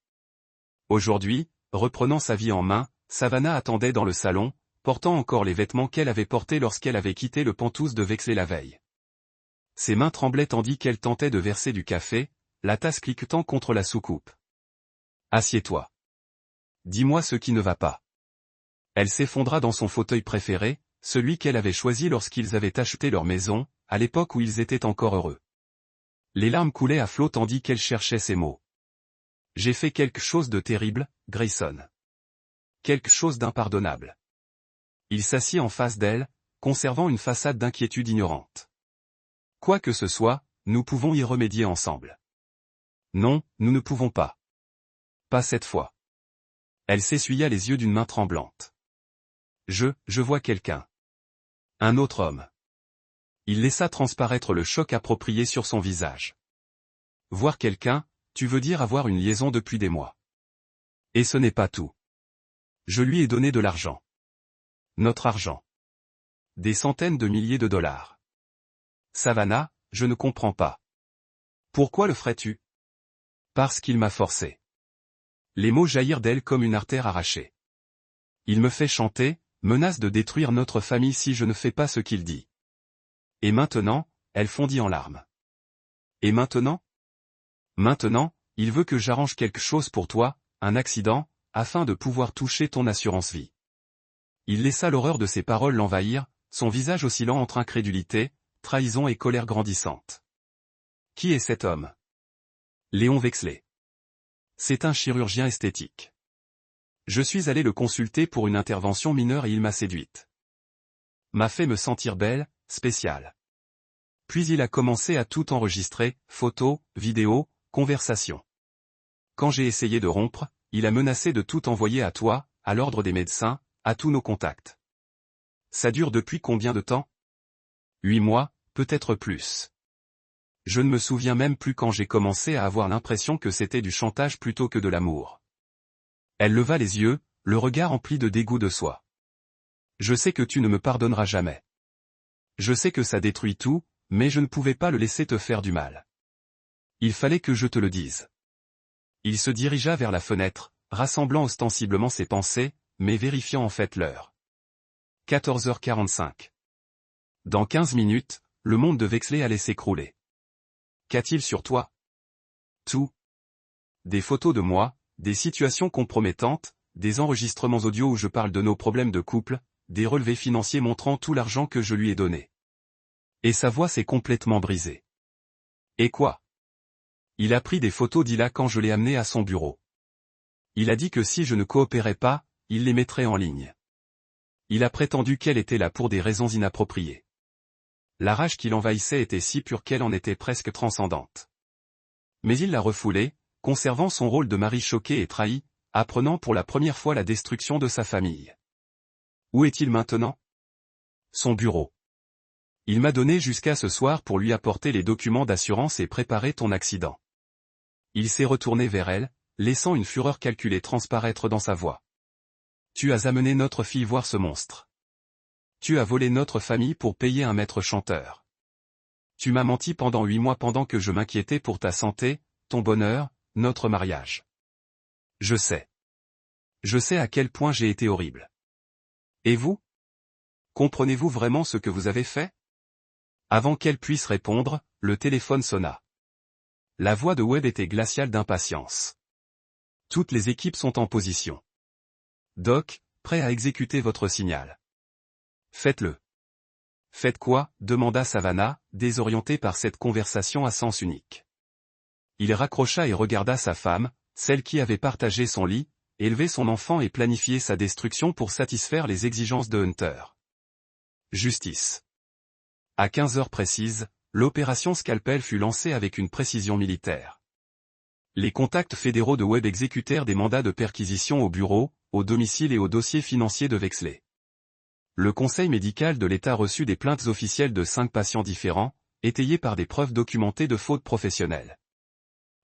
Aujourd'hui, reprenant sa vie en main, Savannah attendait dans le salon, portant encore les vêtements qu'elle avait portés lorsqu'elle avait quitté le Penthouse de Vexley la veille. Ses mains tremblaient tandis qu'elle tentait de verser du café, la tasse cliquetant contre la soucoupe. Assieds-toi. Dis-moi ce qui ne va pas. Elle s'effondra dans son fauteuil préféré, celui qu'elle avait choisi lorsqu'ils avaient acheté leur maison, à l'époque où ils étaient encore heureux. Les larmes coulaient à flot tandis qu'elle cherchait ses mots. J'ai fait quelque chose de terrible, Grayson. Quelque chose d'impardonnable. Il s'assit en face d'elle, conservant une façade d'inquiétude ignorante. Quoi que ce soit, nous pouvons y remédier ensemble. Non, nous ne pouvons pas. Pas cette fois. Elle s'essuya les yeux d'une main tremblante. Je vois quelqu'un. Un autre homme. Il laissa transparaître le choc approprié sur son visage. Voir quelqu'un, tu veux dire avoir une liaison depuis des mois. Et ce n'est pas tout. Je lui ai donné de l'argent. Notre argent. Des centaines de milliers de dollars. Savannah, je ne comprends pas. Pourquoi le ferais-tu? Parce qu'il m'a forcé. Les mots jaillirent d'elle comme une artère arrachée. Il me fait chanter, menace de détruire notre famille si je ne fais pas ce qu'il dit. Et maintenant, elle fondit en larmes. Et maintenant? Maintenant, il veut que j'arrange quelque chose pour toi, un accident, afin de pouvoir toucher ton assurance vie. Il laissa l'horreur de ses paroles l'envahir, son visage oscillant entre incrédulité, trahison et colère grandissante. Qui est cet homme? Léon Vexley. C'est un chirurgien esthétique. Je suis allé le consulter pour une intervention mineure et il m'a séduite. M'a fait me sentir belle, spéciale. Puis il a commencé à tout enregistrer, photos, vidéos, conversations. Quand j'ai essayé de rompre, il a menacé de tout envoyer à toi, à l'ordre des médecins, à tous nos contacts. Ça dure depuis combien de temps? 8 mois, peut-être plus. Je ne me souviens même plus quand j'ai commencé à avoir l'impression que c'était du chantage plutôt que de l'amour. Elle leva les yeux, le regard empli de dégoût de soi. Je sais que tu ne me pardonneras jamais. Je sais que ça détruit tout, mais je ne pouvais pas le laisser te faire du mal. Il fallait que je te le dise. Il se dirigea vers la fenêtre, rassemblant ostensiblement ses pensées, mais vérifiant en fait l'heure. 14h45. Dans 15 minutes, le monde de Vexley allait s'écrouler. Qu'a-t-il sur toi? Tout. Des photos de moi, des situations compromettantes, des enregistrements audio où je parle de nos problèmes de couple, des relevés financiers montrant tout l'argent que je lui ai donné. Et sa voix s'est complètement brisée. Et quoi? Il a pris des photos d'Hila quand je l'ai amené à son bureau. Il a dit que si je ne coopérais pas, il les mettrait en ligne. Il a prétendu qu'elle était là pour des raisons inappropriées. La rage qui l'envahissait était si pure qu'elle en était presque transcendante. Mais il l'a refoulée, conservant son rôle de mari choqué et trahi, apprenant pour la première fois la destruction de sa famille. Où est-il maintenant? Son bureau. Il m'a donné jusqu'à ce soir pour lui apporter les documents d'assurance et préparer ton accident. Il s'est retourné vers elle, laissant une fureur calculée transparaître dans sa voix. Tu as amené notre fille voir ce monstre. Tu as volé notre famille pour payer un maître chanteur. Tu m'as menti pendant 8 mois pendant que je m'inquiétais pour ta santé, ton bonheur, notre mariage. Je sais. Je sais à quel point j'ai été horrible. Et vous? Comprenez-vous vraiment ce que vous avez fait? Avant qu'elle puisse répondre, le téléphone sonna. La voix de Webb était glaciale d'impatience. Toutes les équipes sont en position. Doc, prêt à exécuter votre signal. Faites-le. Faites quoi? Demanda Savannah, désorientée par cette conversation à sens unique. Il raccrocha et regarda sa femme, celle qui avait partagé son lit, élevé son enfant et planifié sa destruction pour satisfaire les exigences de Hunter. Justice. À 15 heures précises, l'opération Scalpel fut lancée avec une précision militaire. Les contacts fédéraux de Webb exécutèrent des mandats de perquisition au bureau, au domicile et au dossier financier de Vexley. Le conseil médical de l'État reçut des plaintes officielles de 5 patients différents, étayées par des preuves documentées de fautes professionnelles.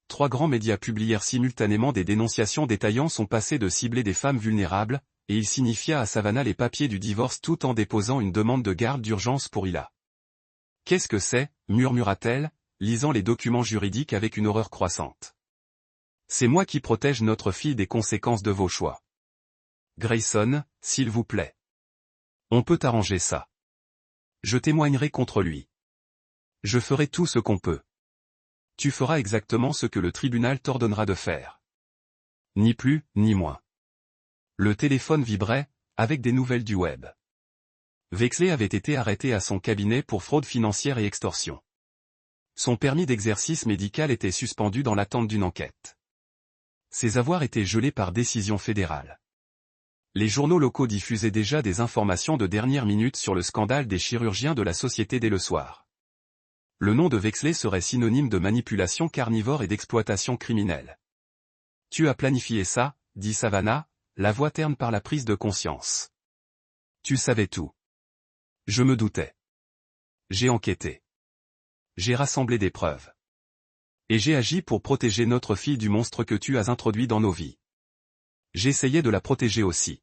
3 grands médias publièrent simultanément des dénonciations détaillant son passé de cibler des femmes vulnérables, et il signifia à Savannah les papiers du divorce tout en déposant une demande de garde d'urgence pour Hila. « Qu'est-ce que c'est » murmura-t-elle, lisant les documents juridiques avec une horreur croissante. « C'est moi qui protège notre fille des conséquences de vos choix. Grayson, s'il vous plaît. On peut arranger ça. Je témoignerai contre lui. Je ferai tout ce qu'on peut. Tu feras exactement ce que le tribunal t'ordonnera de faire. Ni plus, ni moins. » Le téléphone vibrait, avec des nouvelles du Webb. Vexley avait été arrêté à son cabinet pour fraude financière et extorsion. Son permis d'exercice médical était suspendu dans l'attente d'une enquête. Ses avoirs étaient gelés par décision fédérale. Les journaux locaux diffusaient déjà des informations de dernière minute sur le scandale des chirurgiens de la société dès le soir. Le nom de Vexley serait synonyme de manipulation carnivore et d'exploitation criminelle. « Tu as planifié ça » dit Savannah, la voix terne par la prise de conscience. « Tu savais tout. » Je me doutais. J'ai enquêté. J'ai rassemblé des preuves. Et j'ai agi pour protéger notre fille du monstre que tu as introduit dans nos vies. J'essayais de la protéger aussi.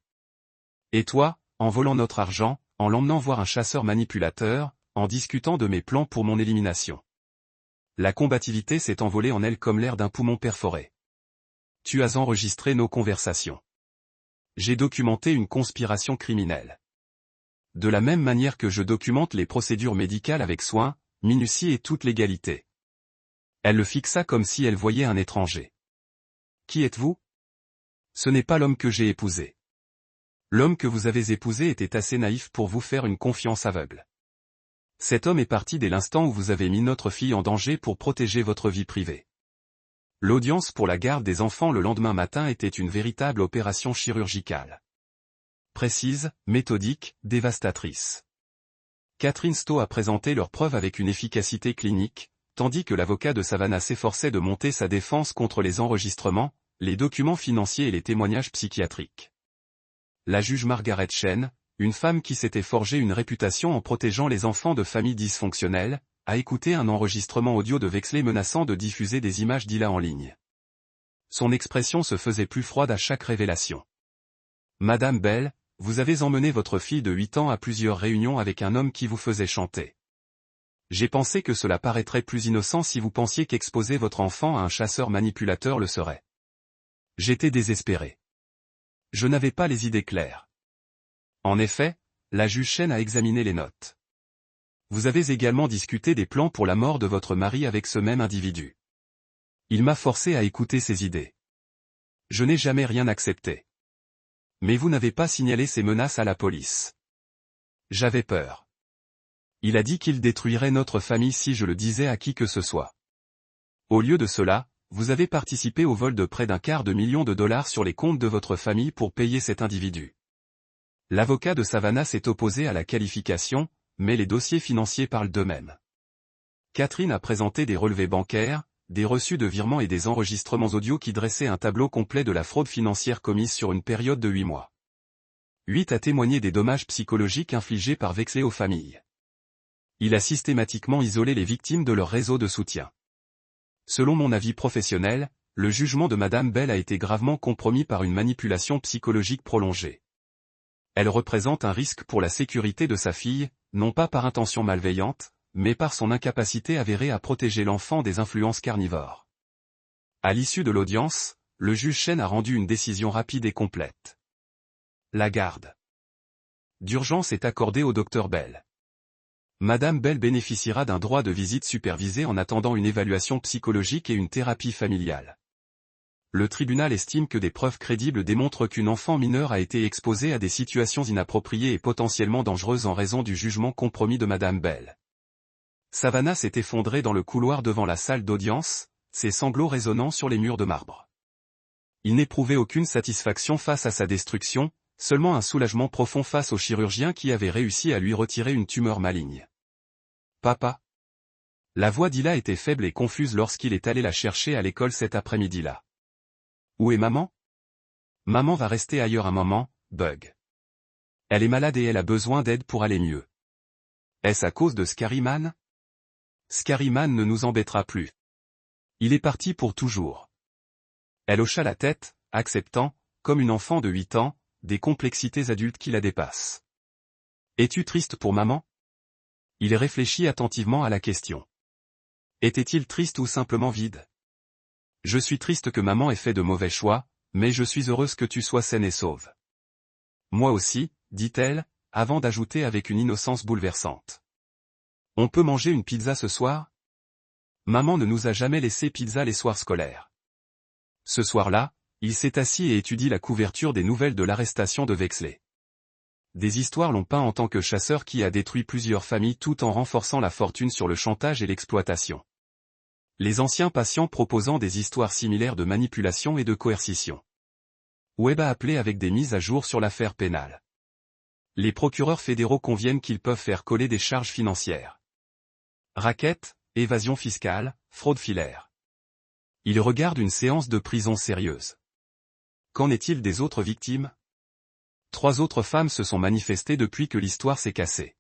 Et toi, en volant notre argent, en l'emmenant voir un chasseur manipulateur, en discutant de mes plans pour mon élimination. La combativité s'est envolée en elle comme l'air d'un poumon perforé. Tu as enregistré nos conversations. J'ai documenté une conspiration criminelle. De la même manière que je documente les procédures médicales avec soin, minutie et toute légalité. Elle le fixa comme si elle voyait un étranger. Qui êtes-vous? Ce n'est pas l'homme que j'ai épousé. L'homme que vous avez épousé était assez naïf pour vous faire une confiance aveugle. Cet homme est parti dès l'instant où vous avez mis notre fille en danger pour protéger votre vie privée. L'audience pour la garde des enfants le lendemain matin était une véritable opération chirurgicale. Précise, méthodique, dévastatrice. Catherine Stowe a présenté leurs preuves avec une efficacité clinique, tandis que l'avocat de Savannah s'efforçait de monter sa défense contre les enregistrements, les documents financiers et les témoignages psychiatriques. La juge Margaret Chen, une femme qui s'était forgé une réputation en protégeant les enfants de familles dysfonctionnelles, a écouté un enregistrement audio de Vexley menaçant de diffuser des images d'Hila en ligne. Son expression se faisait plus froide à chaque révélation. « Madame Bell, vous avez emmené votre fille de 8 ans à plusieurs réunions avec un homme qui vous faisait chanter. J'ai pensé que cela paraîtrait plus innocent si vous pensiez qu'exposer votre enfant à un chasseur manipulateur le serait. J'étais désespéré. Je n'avais pas les idées claires. » En effet, la juge Chen a examiné les notes. Vous avez également discuté des plans pour la mort de votre mari avec ce même individu. Il m'a forcé à écouter ses idées. Je n'ai jamais rien accepté. Mais vous n'avez pas signalé ces menaces à la police. J'avais peur. Il a dit qu'il détruirait notre famille si je le disais à qui que ce soit. Au lieu de cela, Vous avez participé au vol de près $250 000 sur les comptes de votre famille pour payer cet individu. L'avocat de Savannah s'est opposé à la qualification, mais les dossiers financiers parlent d'eux-mêmes. Catherine a présenté des relevés bancaires, des reçus de virements et des enregistrements audio qui dressaient un tableau complet de la fraude financière commise sur une période de 8 mois. 8 a témoigné des dommages psychologiques infligés par Vexley aux familles. Il a systématiquement isolé les victimes de leur réseau de soutien. Selon mon avis professionnel, le jugement de Madame Bell a été gravement compromis par une manipulation psychologique prolongée. Elle représente un risque pour la sécurité de sa fille, non pas par intention malveillante, mais par son incapacité avérée à protéger l'enfant des influences carnivores. À l'issue de l'audience, le juge Chen a rendu une décision rapide et complète. La garde d'urgence est accordée au Dr Bell. Madame Bell bénéficiera d'un droit de visite supervisé en attendant une évaluation psychologique et une thérapie familiale. Le tribunal estime que des preuves crédibles démontrent qu'une enfant mineure a été exposée à des situations inappropriées et potentiellement dangereuses en raison du jugement compromis de Madame Bell. Savannah s'est effondrée dans le couloir devant la salle d'audience, ses sanglots résonnant sur les murs de marbre. Il n'éprouvait aucune satisfaction face à sa destruction, seulement un soulagement profond face au chirurgien qui avait réussi à lui retirer une tumeur maligne. Papa. La voix d'Hila était faible et confuse lorsqu'il est allé la chercher à l'école cet après-midi-là. Où est maman? Maman va rester ailleurs un moment, Bug. Elle est malade et elle a besoin d'aide pour aller mieux. Est-ce à cause de Scary Man? Scary Man ne nous embêtera plus. Il est parti pour toujours. Elle hocha la tête, acceptant, comme une enfant de 8 ans, des complexités adultes qui la dépassent. Es-tu triste pour maman? Il réfléchit attentivement à la question. Était-il triste ou simplement vide? Je suis triste que maman ait fait de mauvais choix, mais je suis heureuse que tu sois saine et sauve. Moi aussi, dit-elle, avant d'ajouter avec une innocence bouleversante. On peut manger une pizza ce soir? Maman ne nous a jamais laissé pizza les soirs scolaires. Ce soir-là, il s'est assis et étudie la couverture des nouvelles de l'arrestation de Vexley. Des histoires l'ont peint en tant que chasseur qui a détruit plusieurs familles tout en renforçant la fortune sur le chantage et l'exploitation. Les anciens patients proposant des histoires similaires de manipulation et de coercition. Webb a appelé avec des mises à jour sur l'affaire pénale. Les procureurs fédéraux conviennent qu'ils peuvent faire coller des charges financières. Racket, évasion fiscale, fraude filaire. Ils regardent une séance de prison sérieuse. Qu'en est-il des autres victimes? 3 autres femmes se sont manifestées depuis que l'histoire s'est cassée.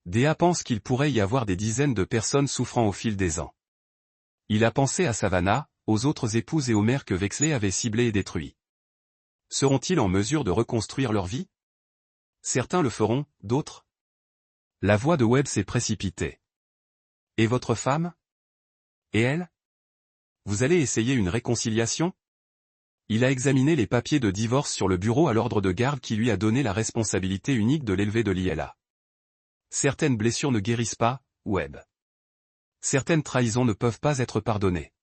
Dea pense qu'il pourrait y avoir des dizaines de personnes souffrant au fil des ans. Il a pensé à Savannah, aux autres épouses et aux mères que Vexley avait ciblées et détruites. Seront-ils en mesure de reconstruire leur vie? Certains le feront, d'autres. La voix de Webb s'est précipitée. Et votre femme? Et elle? Vous allez essayer une réconciliation? Il a examiné les papiers de divorce sur le bureau à l'ordre de garde qui lui a donné la responsabilité unique de l'élever de l'ILA. Certaines blessures ne guérissent pas, Webb. Certaines trahisons ne peuvent pas être pardonnées.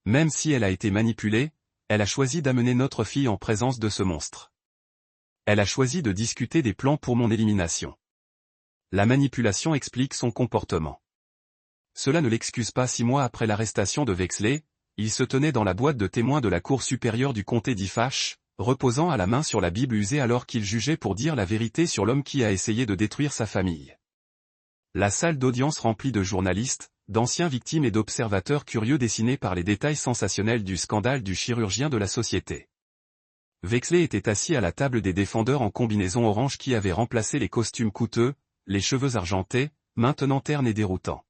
Même si elle a été manipulée, elle a choisi d'amener notre fille en présence de ce monstre. Elle a choisi de discuter des plans pour mon élimination. La manipulation explique son comportement. Cela ne l'excuse pas 6 mois après l'arrestation de Vexley, il se tenait dans la boîte de témoins de la Cour supérieure du comté d'Ifache, reposant à la main sur la Bible usée alors qu'il jugeait pour dire la vérité sur l'homme qui a essayé de détruire sa famille. La salle d'audience remplie de journalistes, d'anciens victimes et d'observateurs curieux dessinés par les détails sensationnels du scandale du chirurgien de la société. Vexley était assis à la table des défendeurs en combinaison orange qui avait remplacé les costumes coûteux, les cheveux argentés, maintenant ternes et déroutants.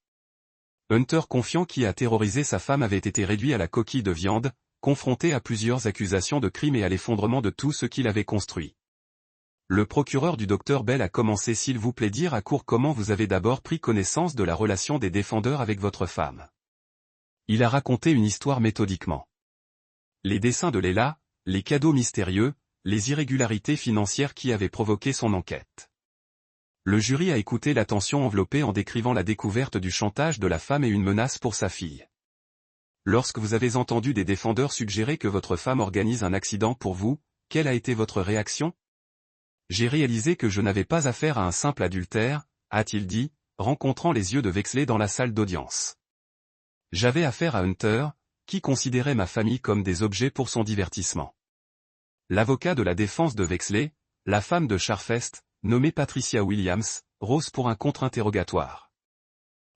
Hunter confiant qui a terrorisé sa femme avait été réduit à la coquille de viande, confronté à plusieurs accusations de crime et à l'effondrement de tout ce qu'il avait construit. Le procureur du Dr Bell a commencé s'il vous plaît dire à court comment vous avez d'abord pris connaissance de la relation des défendeurs avec votre femme. Il a raconté une histoire méthodiquement. Les dessins de Leila, les cadeaux mystérieux, les irrégularités financières qui avaient provoqué son enquête. Le jury a écouté l'attention enveloppée en décrivant la découverte du chantage de la femme et une menace pour sa fille. Lorsque vous avez entendu des défendeurs suggérer que votre femme organise un accident pour vous, quelle a été votre réaction? J'ai réalisé que je n'avais pas affaire à un simple adultère, a-t-il dit, rencontrant les yeux de Vexley dans la salle d'audience. J'avais affaire à Hunter, qui considérait ma famille comme des objets pour son divertissement. L'avocat de la défense de Wexley, la femme de Charfest, nommée Patricia Williams, rose pour un contre-interrogatoire.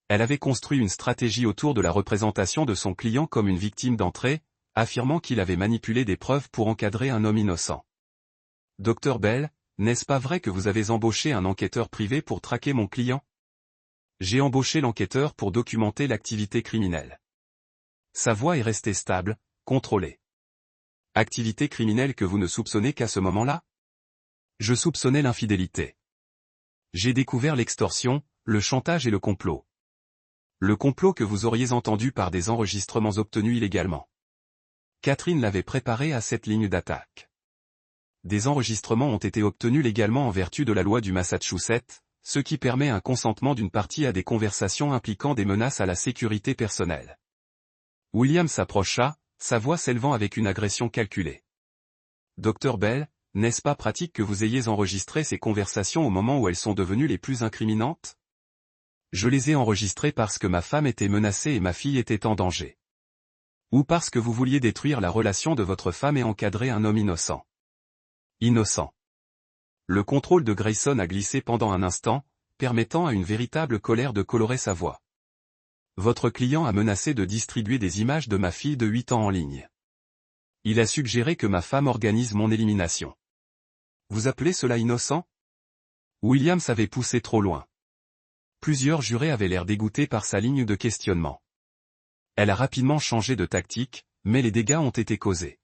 Elle avait construit une stratégie autour de la représentation de son client comme une victime d'entrée, affirmant qu'il avait manipulé des preuves pour encadrer un homme innocent. Dr Bell, n'est-ce pas vrai que vous avez embauché un enquêteur privé pour traquer mon client? J'ai embauché l'enquêteur pour documenter l'activité criminelle. Sa voix est restée stable, contrôlée. Activité criminelle que vous ne soupçonnez qu'à ce moment-là? Je soupçonnais l'infidélité. J'ai découvert l'extorsion, le chantage et le complot. Le complot que vous auriez entendu par des enregistrements obtenus illégalement. Catherine l'avait préparé à cette ligne d'attaque. Des enregistrements ont été obtenus légalement en vertu de la loi du Massachusetts, ce qui permet un consentement d'une partie à des conversations impliquant des menaces à la sécurité personnelle. William s'approcha, sa voix s'élevant avec une agression calculée. Dr Bell, n'est-ce pas pratique que vous ayez enregistré ces conversations au moment où elles sont devenues les plus incriminantes? Je les ai enregistrées parce que ma femme était menacée et ma fille était en danger. Ou parce que vous vouliez détruire la relation de votre femme et encadrer un homme innocent. Innocent. Le contrôle de Grayson a glissé pendant un instant, permettant à une véritable colère de colorer sa voix. Votre client a menacé de distribuer des images de ma fille de 8 ans en ligne. Il a suggéré que ma femme organise mon élimination. Vous appelez cela innocent? Williams avait poussé trop loin. Plusieurs jurés avaient l'air dégoûtés par sa ligne de questionnement. Elle a rapidement changé de tactique, mais les dégâts ont été causés.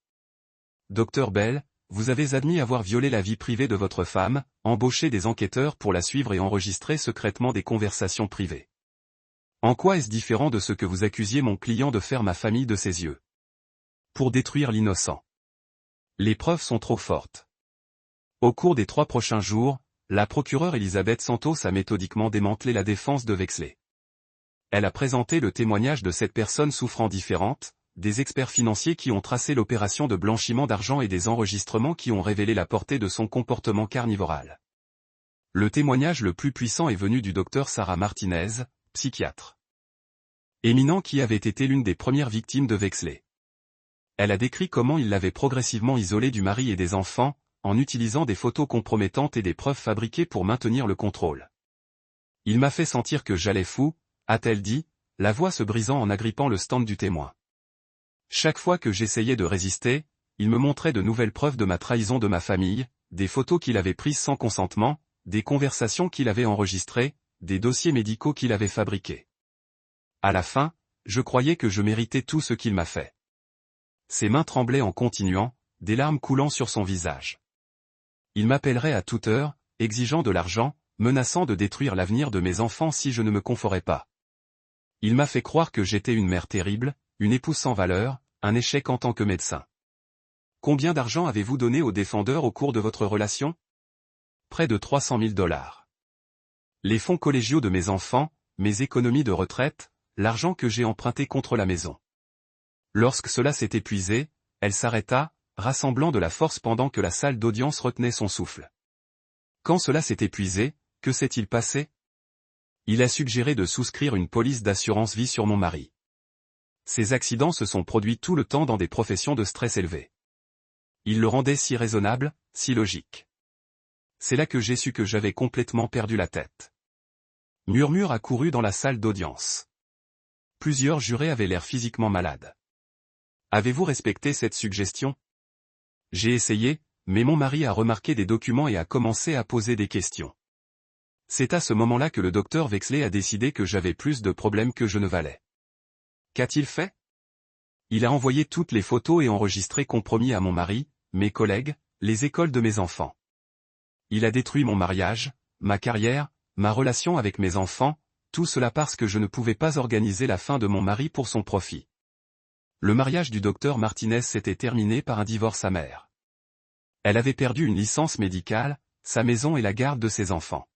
Dr Bell, vous avez admis avoir violé la vie privée de votre femme, embauché des enquêteurs pour la suivre et enregistrer secrètement des conversations privées. En quoi est-ce différent de ce que vous accusiez mon client de faire ma famille de ses yeux? Pour détruire l'innocent. Les preuves sont trop fortes. Au cours des 3 prochains jours, la procureure Elizabeth Santos a méthodiquement démantelé la défense de Wexley. Elle a présenté le témoignage de 7 personnes souffrant différentes, des experts financiers qui ont tracé l'opération de blanchiment d'argent et des enregistrements qui ont révélé la portée de son comportement carnivoral. Le témoignage le plus puissant est venu du docteur Sarah Martinez, psychiatre éminent qui avait été l'une des premières victimes de Wexley. Elle a décrit comment il l'avait progressivement isolée du mari et des enfants, en utilisant des photos compromettantes et des preuves fabriquées pour maintenir le contrôle. Il m'a fait sentir que j'allais fou, a-t-elle dit, la voix se brisant en agrippant le stand du témoin. Chaque fois que j'essayais de résister, il me montrait de nouvelles preuves de ma trahison de ma famille, des photos qu'il avait prises sans consentement, des conversations qu'il avait enregistrées, des dossiers médicaux qu'il avait fabriqués. À la fin, je croyais que je méritais tout ce qu'il m'a fait. Ses mains tremblaient en continuant, des larmes coulant sur son visage. Il m'appellerait à toute heure, exigeant de l'argent, menaçant de détruire l'avenir de mes enfants si je ne me conformais pas. Il m'a fait croire que j'étais une mère terrible, une épouse sans valeur, un échec en tant que médecin. Combien d'argent avez-vous donné aux défendeurs au cours de votre relation? Près de 300 000 $. Les fonds collégiaux de mes enfants, mes économies de retraite, l'argent que j'ai emprunté contre la maison. Lorsque cela s'est épuisé, elle s'arrêta, rassemblant de la force pendant que la salle d'audience retenait son souffle. Quand cela s'est épuisé, que s'est-il passé? Il a suggéré de souscrire une police d'assurance vie sur mon mari. Ces accidents se sont produits tout le temps dans des professions de stress élevé. Il le rendait si raisonnable, si logique. C'est là que j'ai su que j'avais complètement perdu la tête. Murmure accourut dans la salle d'audience. Plusieurs jurés avaient l'air physiquement malades. Avez-vous respecté cette suggestion? J'ai essayé, mais mon mari a remarqué des documents et a commencé à poser des questions. C'est à ce moment-là que le docteur Wexley a décidé que j'avais plus de problèmes que je ne valais. Qu'a-t-il fait? Il a envoyé toutes les photos et enregistrés compromis à mon mari, mes collègues, les écoles de mes enfants. Il a détruit mon mariage, ma carrière, ma relation avec mes enfants, tout cela parce que je ne pouvais pas organiser la fin de mon mari pour son profit. Le mariage du docteur Martinez s'était terminé par un divorce amer. Elle avait perdu une licence médicale, sa maison et la garde de ses enfants.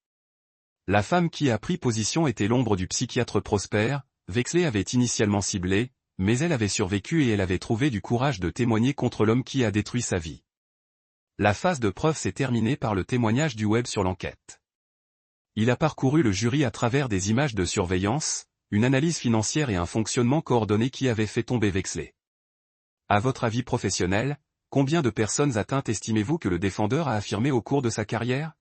La femme qui a pris position était l'ombre du psychiatre Prosper. Wexley avait initialement ciblé, mais elle avait survécu et elle avait trouvé du courage de témoigner contre l'homme qui a détruit sa vie. La phase de preuve s'est terminée par le témoignage du web sur l'enquête. Il a parcouru le jury à travers des images de surveillance, une analyse financière et un fonctionnement coordonné qui avait fait tomber Wexley. À votre avis professionnel, combien de personnes atteintes estimez-vous que le défendeur a affirmé au cours de sa carrière?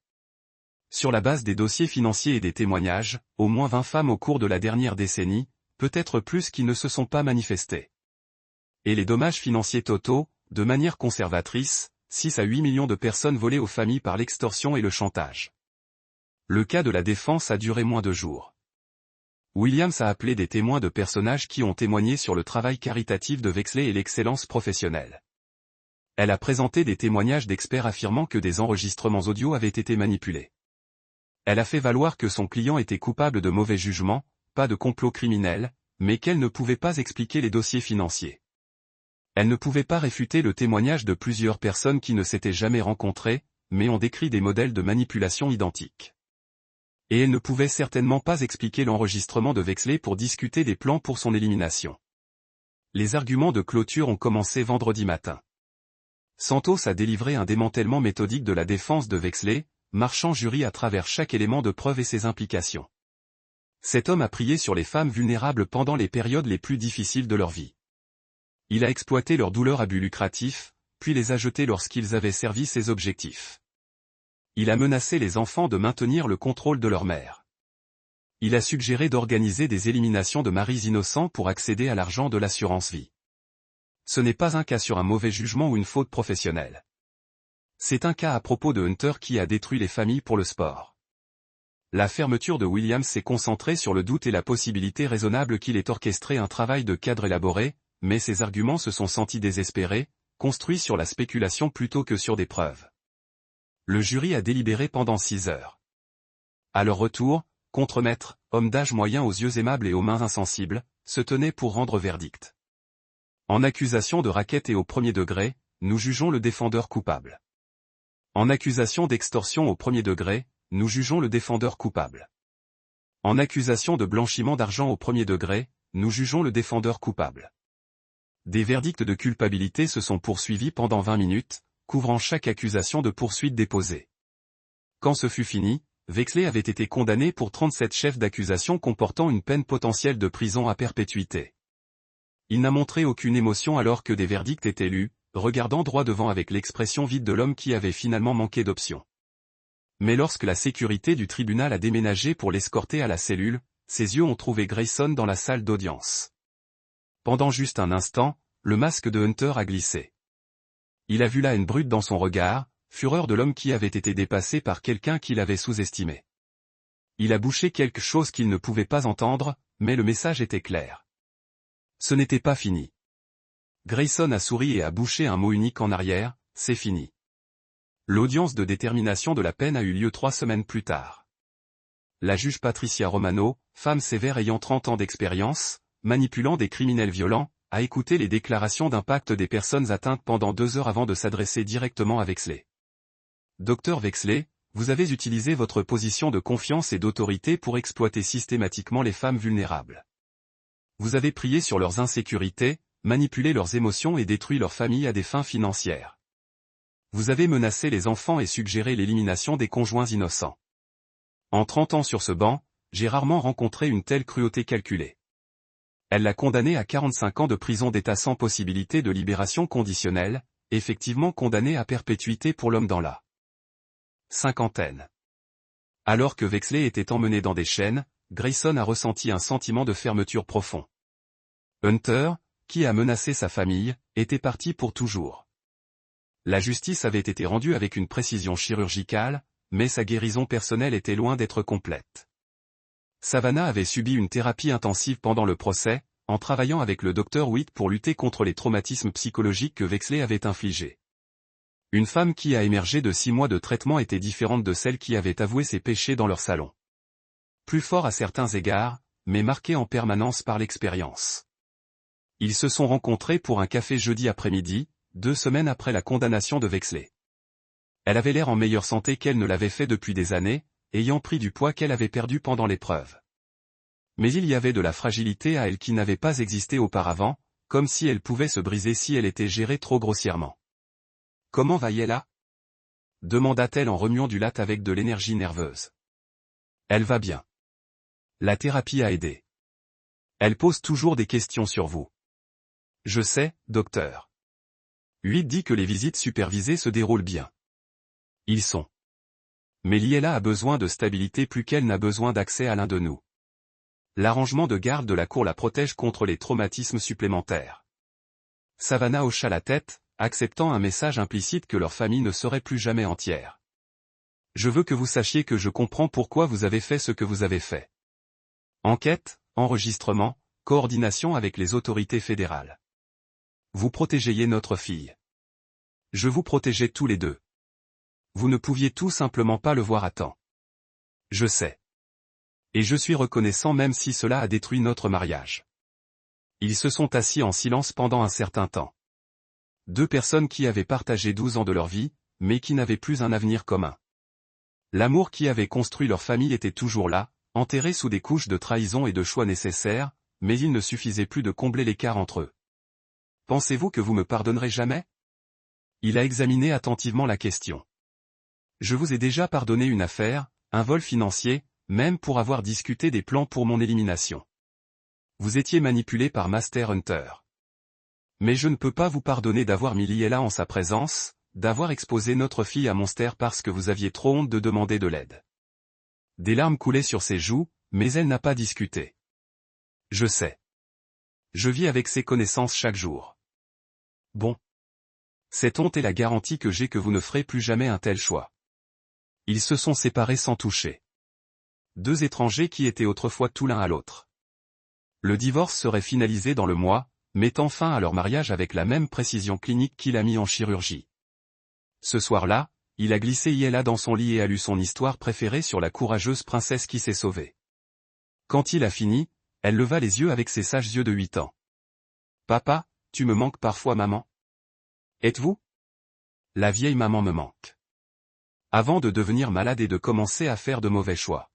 Sur la base des dossiers financiers et des témoignages, au moins 20 femmes au cours de la dernière décennie, peut-être plus qui ne se sont pas manifestées. Et les dommages financiers totaux, de manière conservatrice, 6 à 8 millions de personnes volées aux familles par l'extorsion et le chantage. Le cas de la défense a duré moins de jours. Williams a appelé des témoins de personnages qui ont témoigné sur le travail caritatif de Vexley et l'excellence professionnelle. Elle a présenté des témoignages d'experts affirmant que des enregistrements audio avaient été manipulés. Elle a fait valoir que son client était coupable de mauvais jugement, pas de complot criminel, mais qu'elle ne pouvait pas expliquer les dossiers financiers. Elle ne pouvait pas réfuter le témoignage de plusieurs personnes qui ne s'étaient jamais rencontrées, mais ont décrit des modèles de manipulation identiques. Et elle ne pouvait certainement pas expliquer l'enregistrement de Vexley pour discuter des plans pour son élimination. Les arguments de clôture ont commencé vendredi matin. Santos a délivré un démantèlement méthodique de la défense de Vexley, marchant jury à travers chaque élément de preuve et ses implications. Cet homme a prié sur les femmes vulnérables pendant les périodes les plus difficiles de leur vie. Il a exploité leur douleur à but lucratif, puis les a jetés lorsqu'ils avaient servi ses objectifs. Il a menacé les enfants de maintenir le contrôle de leur mère. Il a suggéré d'organiser des éliminations de maris innocents pour accéder à l'argent de l'assurance vie. Ce n'est pas un cas sur un mauvais jugement ou une faute professionnelle. C'est un cas à propos de Hunter qui a détruit les familles pour le sport. La fermeture de Williams s'est concentrée sur le doute et la possibilité raisonnable qu'il ait orchestré un travail de cadre élaboré, mais ses arguments se sont sentis désespérés, construits sur la spéculation plutôt que sur des preuves. Le jury a délibéré pendant 6 heures. À leur retour, contremaître, homme d'âge moyen aux yeux aimables et aux mains insensibles, se tenait pour rendre verdict. En accusation de racket et au premier degré, nous jugeons le défendeur coupable. En accusation d'extorsion au premier degré, nous jugeons le défendeur coupable. En accusation de blanchiment d'argent au premier degré, nous jugeons le défendeur coupable. Des verdicts de culpabilité se sont poursuivis pendant 20 minutes, couvrant chaque accusation de poursuite déposée. Quand ce fut fini, Vexley avait été condamné pour 37 chefs d'accusation comportant une peine potentielle de prison à perpétuité. Il n'a montré aucune émotion alors que des verdicts étaient lus, regardant droit devant avec l'expression vide de l'homme qui avait finalement manqué d'options. Mais lorsque la sécurité du tribunal a déménagé pour l'escorter à la cellule, ses yeux ont trouvé Grayson dans la salle d'audience. Pendant juste un instant, le masque de Hunter a glissé. Il a vu la haine brute dans son regard, fureur de l'homme qui avait été dépassé par quelqu'un qu'il avait sous-estimé. Il a bouché quelque chose qu'il ne pouvait pas entendre, mais le message était clair. Ce n'était pas fini. Grayson a souri et a bouché un mot unique en arrière, c'est fini. L'audience de détermination de la peine a eu lieu 3 semaines plus tard. La juge Patricia Romano, femme sévère ayant 30 ans d'expérience, manipulant des criminels violents, a écouté les déclarations d'impact des personnes atteintes pendant 2 heures avant de s'adresser directement à Vexley. Dr Vexley, vous avez utilisé votre position de confiance et d'autorité pour exploiter systématiquement les femmes vulnérables. Vous avez prié sur leurs insécurités, manipulé leurs émotions et détruit leur famille à des fins financières. Vous avez menacé les enfants et suggéré l'élimination des conjoints innocents. En 30 ans sur ce banc, j'ai rarement rencontré une telle cruauté calculée. Elle l'a condamné à 45 ans de prison d'État sans possibilité de libération conditionnelle, effectivement condamné à perpétuité pour l'homme dans la cinquantaine. Alors que Vexley était emmené dans des chaînes, Grayson a ressenti un sentiment de fermeture profond. Hunter, qui a menacé sa famille, était parti pour toujours. La justice avait été rendue avec une précision chirurgicale, mais sa guérison personnelle était loin d'être complète. Savannah avait subi une thérapie intensive pendant le procès, en travaillant avec le Dr Witt pour lutter contre les traumatismes psychologiques que Vexley avait infligés. Une femme qui a émergé de 6 mois de traitement était différente de celle qui avait avoué ses péchés dans leur salon. Plus fort à certains égards, mais marquée en permanence par l'expérience. Ils se sont rencontrés pour un café jeudi après-midi, 2 semaines après la condamnation de Vexley. Elle avait l'air en meilleure santé qu'elle ne l'avait fait depuis des années, ayant pris du poids qu'elle avait perdu pendant l'épreuve. Mais il y avait de la fragilité à elle qui n'avait pas existé auparavant, comme si elle pouvait se briser si elle était gérée trop grossièrement. « Comment va Yella » demanda-t-elle en remuant du latte avec de l'énergie nerveuse. « Elle va bien. La thérapie a aidé. Elle pose toujours des questions sur vous. »« Je sais, docteur. 8 dit que les visites supervisées se déroulent bien. Ils sont. Mais Liela a besoin de stabilité plus qu'elle n'a besoin d'accès à l'un de nous. L'arrangement de garde de la cour la protège contre les traumatismes supplémentaires. Savannah hocha la tête, acceptant un message implicite que leur famille ne serait plus jamais entière. Je veux que vous sachiez que je comprends pourquoi vous avez fait ce que vous avez fait. Enquête, enregistrement, coordination avec les autorités fédérales. Vous protégiez notre fille. Je vous protégeais tous les deux. Vous ne pouviez tout simplement pas le voir à temps. Je sais. Et je suis reconnaissant même si cela a détruit notre mariage. Ils se sont assis en silence pendant un certain temps. Deux personnes qui avaient partagé 12 ans de leur vie, mais qui n'avaient plus un avenir commun. L'amour qui avait construit leur famille était toujours là, enterré sous des couches de trahison et de choix nécessaires, mais il ne suffisait plus de combler l'écart entre eux. Pensez-vous que vous me pardonnerez jamais? Il a examiné attentivement la question. Je vous ai déjà pardonné une affaire, un vol financier, même pour avoir discuté des plans pour mon élimination. Vous étiez manipulé par Master Hunter. Mais je ne peux pas vous pardonner d'avoir mis Liela en sa présence, d'avoir exposé notre fille à Monster parce que vous aviez trop honte de demander de l'aide. Des larmes coulaient sur ses joues, mais elle n'a pas discuté. Je sais. Je vis avec ces connaissances chaque jour. Bon. Cette honte est la garantie que j'ai que vous ne ferez plus jamais un tel choix. Ils se sont séparés sans toucher. Deux étrangers qui étaient autrefois tout l'un à l'autre. Le divorce serait finalisé dans le mois, mettant fin à leur mariage avec la même précision clinique qu'il a mis en chirurgie. Ce soir-là, il a glissé Liela dans son lit et a lu son histoire préférée sur la courageuse princesse qui s'est sauvée. Quand il a fini, elle leva les yeux avec ses sages yeux de 8 ans. « Papa, tu me manques parfois maman? Êtes-vous? La vieille maman me manque. » Avant de devenir malade et de commencer à faire de mauvais choix.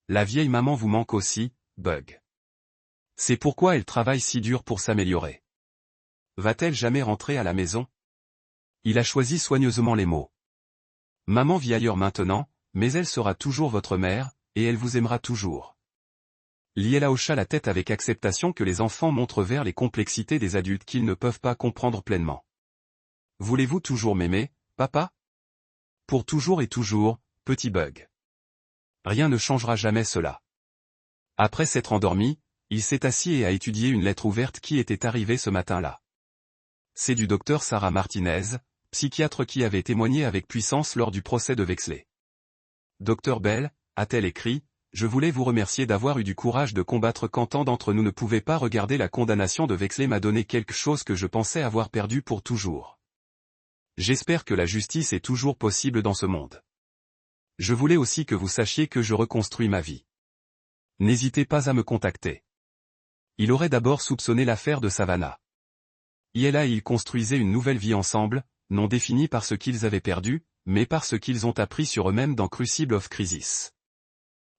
La vieille maman vous manque aussi, Bug. C'est pourquoi elle travaille si dur pour s'améliorer. Va-t-elle jamais rentrer à la maison? Il a choisi soigneusement les mots. Maman vit ailleurs maintenant, mais elle sera toujours votre mère, et elle vous aimera toujours. Liela hocha la tête avec acceptation que les enfants montrent vers les complexités des adultes qu'ils ne peuvent pas comprendre pleinement. Voulez-vous toujours m'aimer, papa? Pour toujours et toujours, petit Bug. Rien ne changera jamais cela. Après s'être endormi, il s'est assis et a étudié une lettre ouverte qui était arrivée ce matin-là. C'est du docteur Sarah Martinez, psychiatre qui avait témoigné avec puissance lors du procès de Wexley. Docteur Bell, a-t-elle écrit, je voulais vous remercier d'avoir eu du courage de combattre quand tant d'entre nous ne pouvaient pas regarder la condamnation de Wexley m'a donné quelque chose que je pensais avoir perdu pour toujours. J'espère que la justice est toujours possible dans ce monde. Je voulais aussi que vous sachiez que je reconstruis ma vie. N'hésitez pas à me contacter. Il aurait d'abord soupçonné l'affaire de Savannah. Liela et il construisaient une nouvelle vie ensemble, non définie par ce qu'ils avaient perdu, mais par ce qu'ils ont appris sur eux-mêmes dans Crucible of Crisis.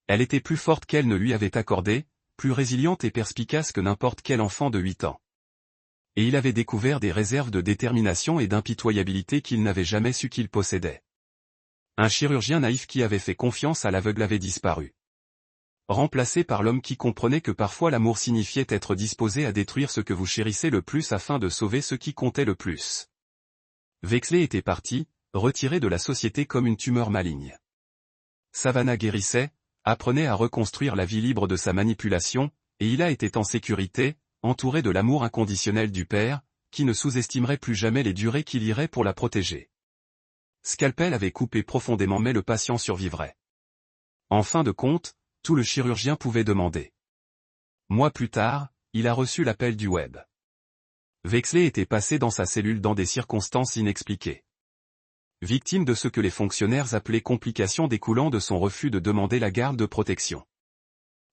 Elle était plus forte qu'elle ne lui avait accordé, plus résiliente et perspicace que n'importe quel enfant de 8 ans. Et il avait découvert des réserves de détermination et d'impitoyabilité qu'il n'avait jamais su qu'il possédait. Un chirurgien naïf qui avait fait confiance à l'aveugle avait disparu. Remplacé par l'homme qui comprenait que parfois l'amour signifiait être disposé à détruire ce que vous chérissez le plus afin de sauver ce qui comptait le plus. Wexley était parti, retiré de la société comme une tumeur maligne. Savannah guérissait, apprenait à reconstruire la vie libre de sa manipulation, et il était en sécurité, entouré de l'amour inconditionnel du père, qui ne sous-estimerait plus jamais les durées qu'il irait pour la protéger. Scalpel avait coupé profondément mais le patient survivrait. En fin de compte, tout le chirurgien pouvait demander. Mois plus tard, il a reçu l'appel du web. Wexley était passé dans sa cellule dans des circonstances inexpliquées. Victime de ce que les fonctionnaires appelaient complications découlant de son refus de demander la garde de protection.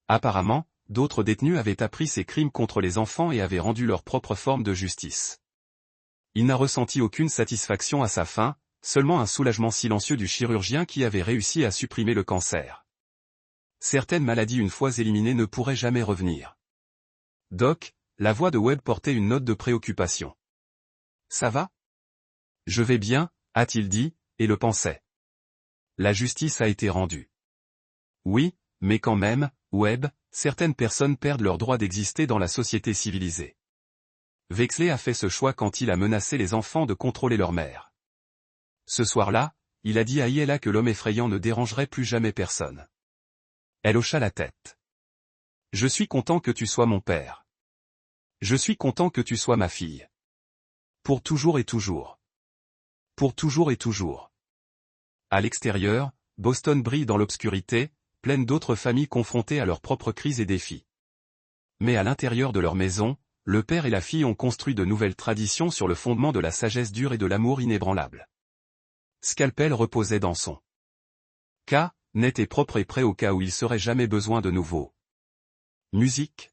Apparemment, d'autres détenus avaient appris ces crimes contre les enfants et avaient rendu leur propre forme de justice. Il n'a ressenti aucune satisfaction à sa fin, seulement un soulagement silencieux du chirurgien qui avait réussi à supprimer le cancer. Certaines maladies une fois éliminées ne pourraient jamais revenir. Doc, la voix de Webb portait une note de préoccupation. Ça va? Je vais bien, a-t-il dit, et le pensait. La justice a été rendue. Oui, mais quand même, Webb, certaines personnes perdent leur droit d'exister dans la société civilisée. Wexley a fait ce choix quand il a menacé les enfants de contrôler leur mère. Ce soir-là, il a dit à Iella que l'homme effrayant ne dérangerait plus jamais personne. Elle hocha la tête. Je suis content que tu sois mon père. Je suis content que tu sois ma fille. Pour toujours et toujours. Pour toujours et toujours. À l'extérieur, Boston brille dans l'obscurité, pleine d'autres familles confrontées à leurs propres crises et défis. Mais à l'intérieur de leur maison, le père et la fille ont construit de nouvelles traditions sur le fondement de la sagesse dure et de l'amour inébranlable. Scalpel reposait dans son cas, net et propre et prêt au cas où il serait jamais besoin de nouveau. Musique,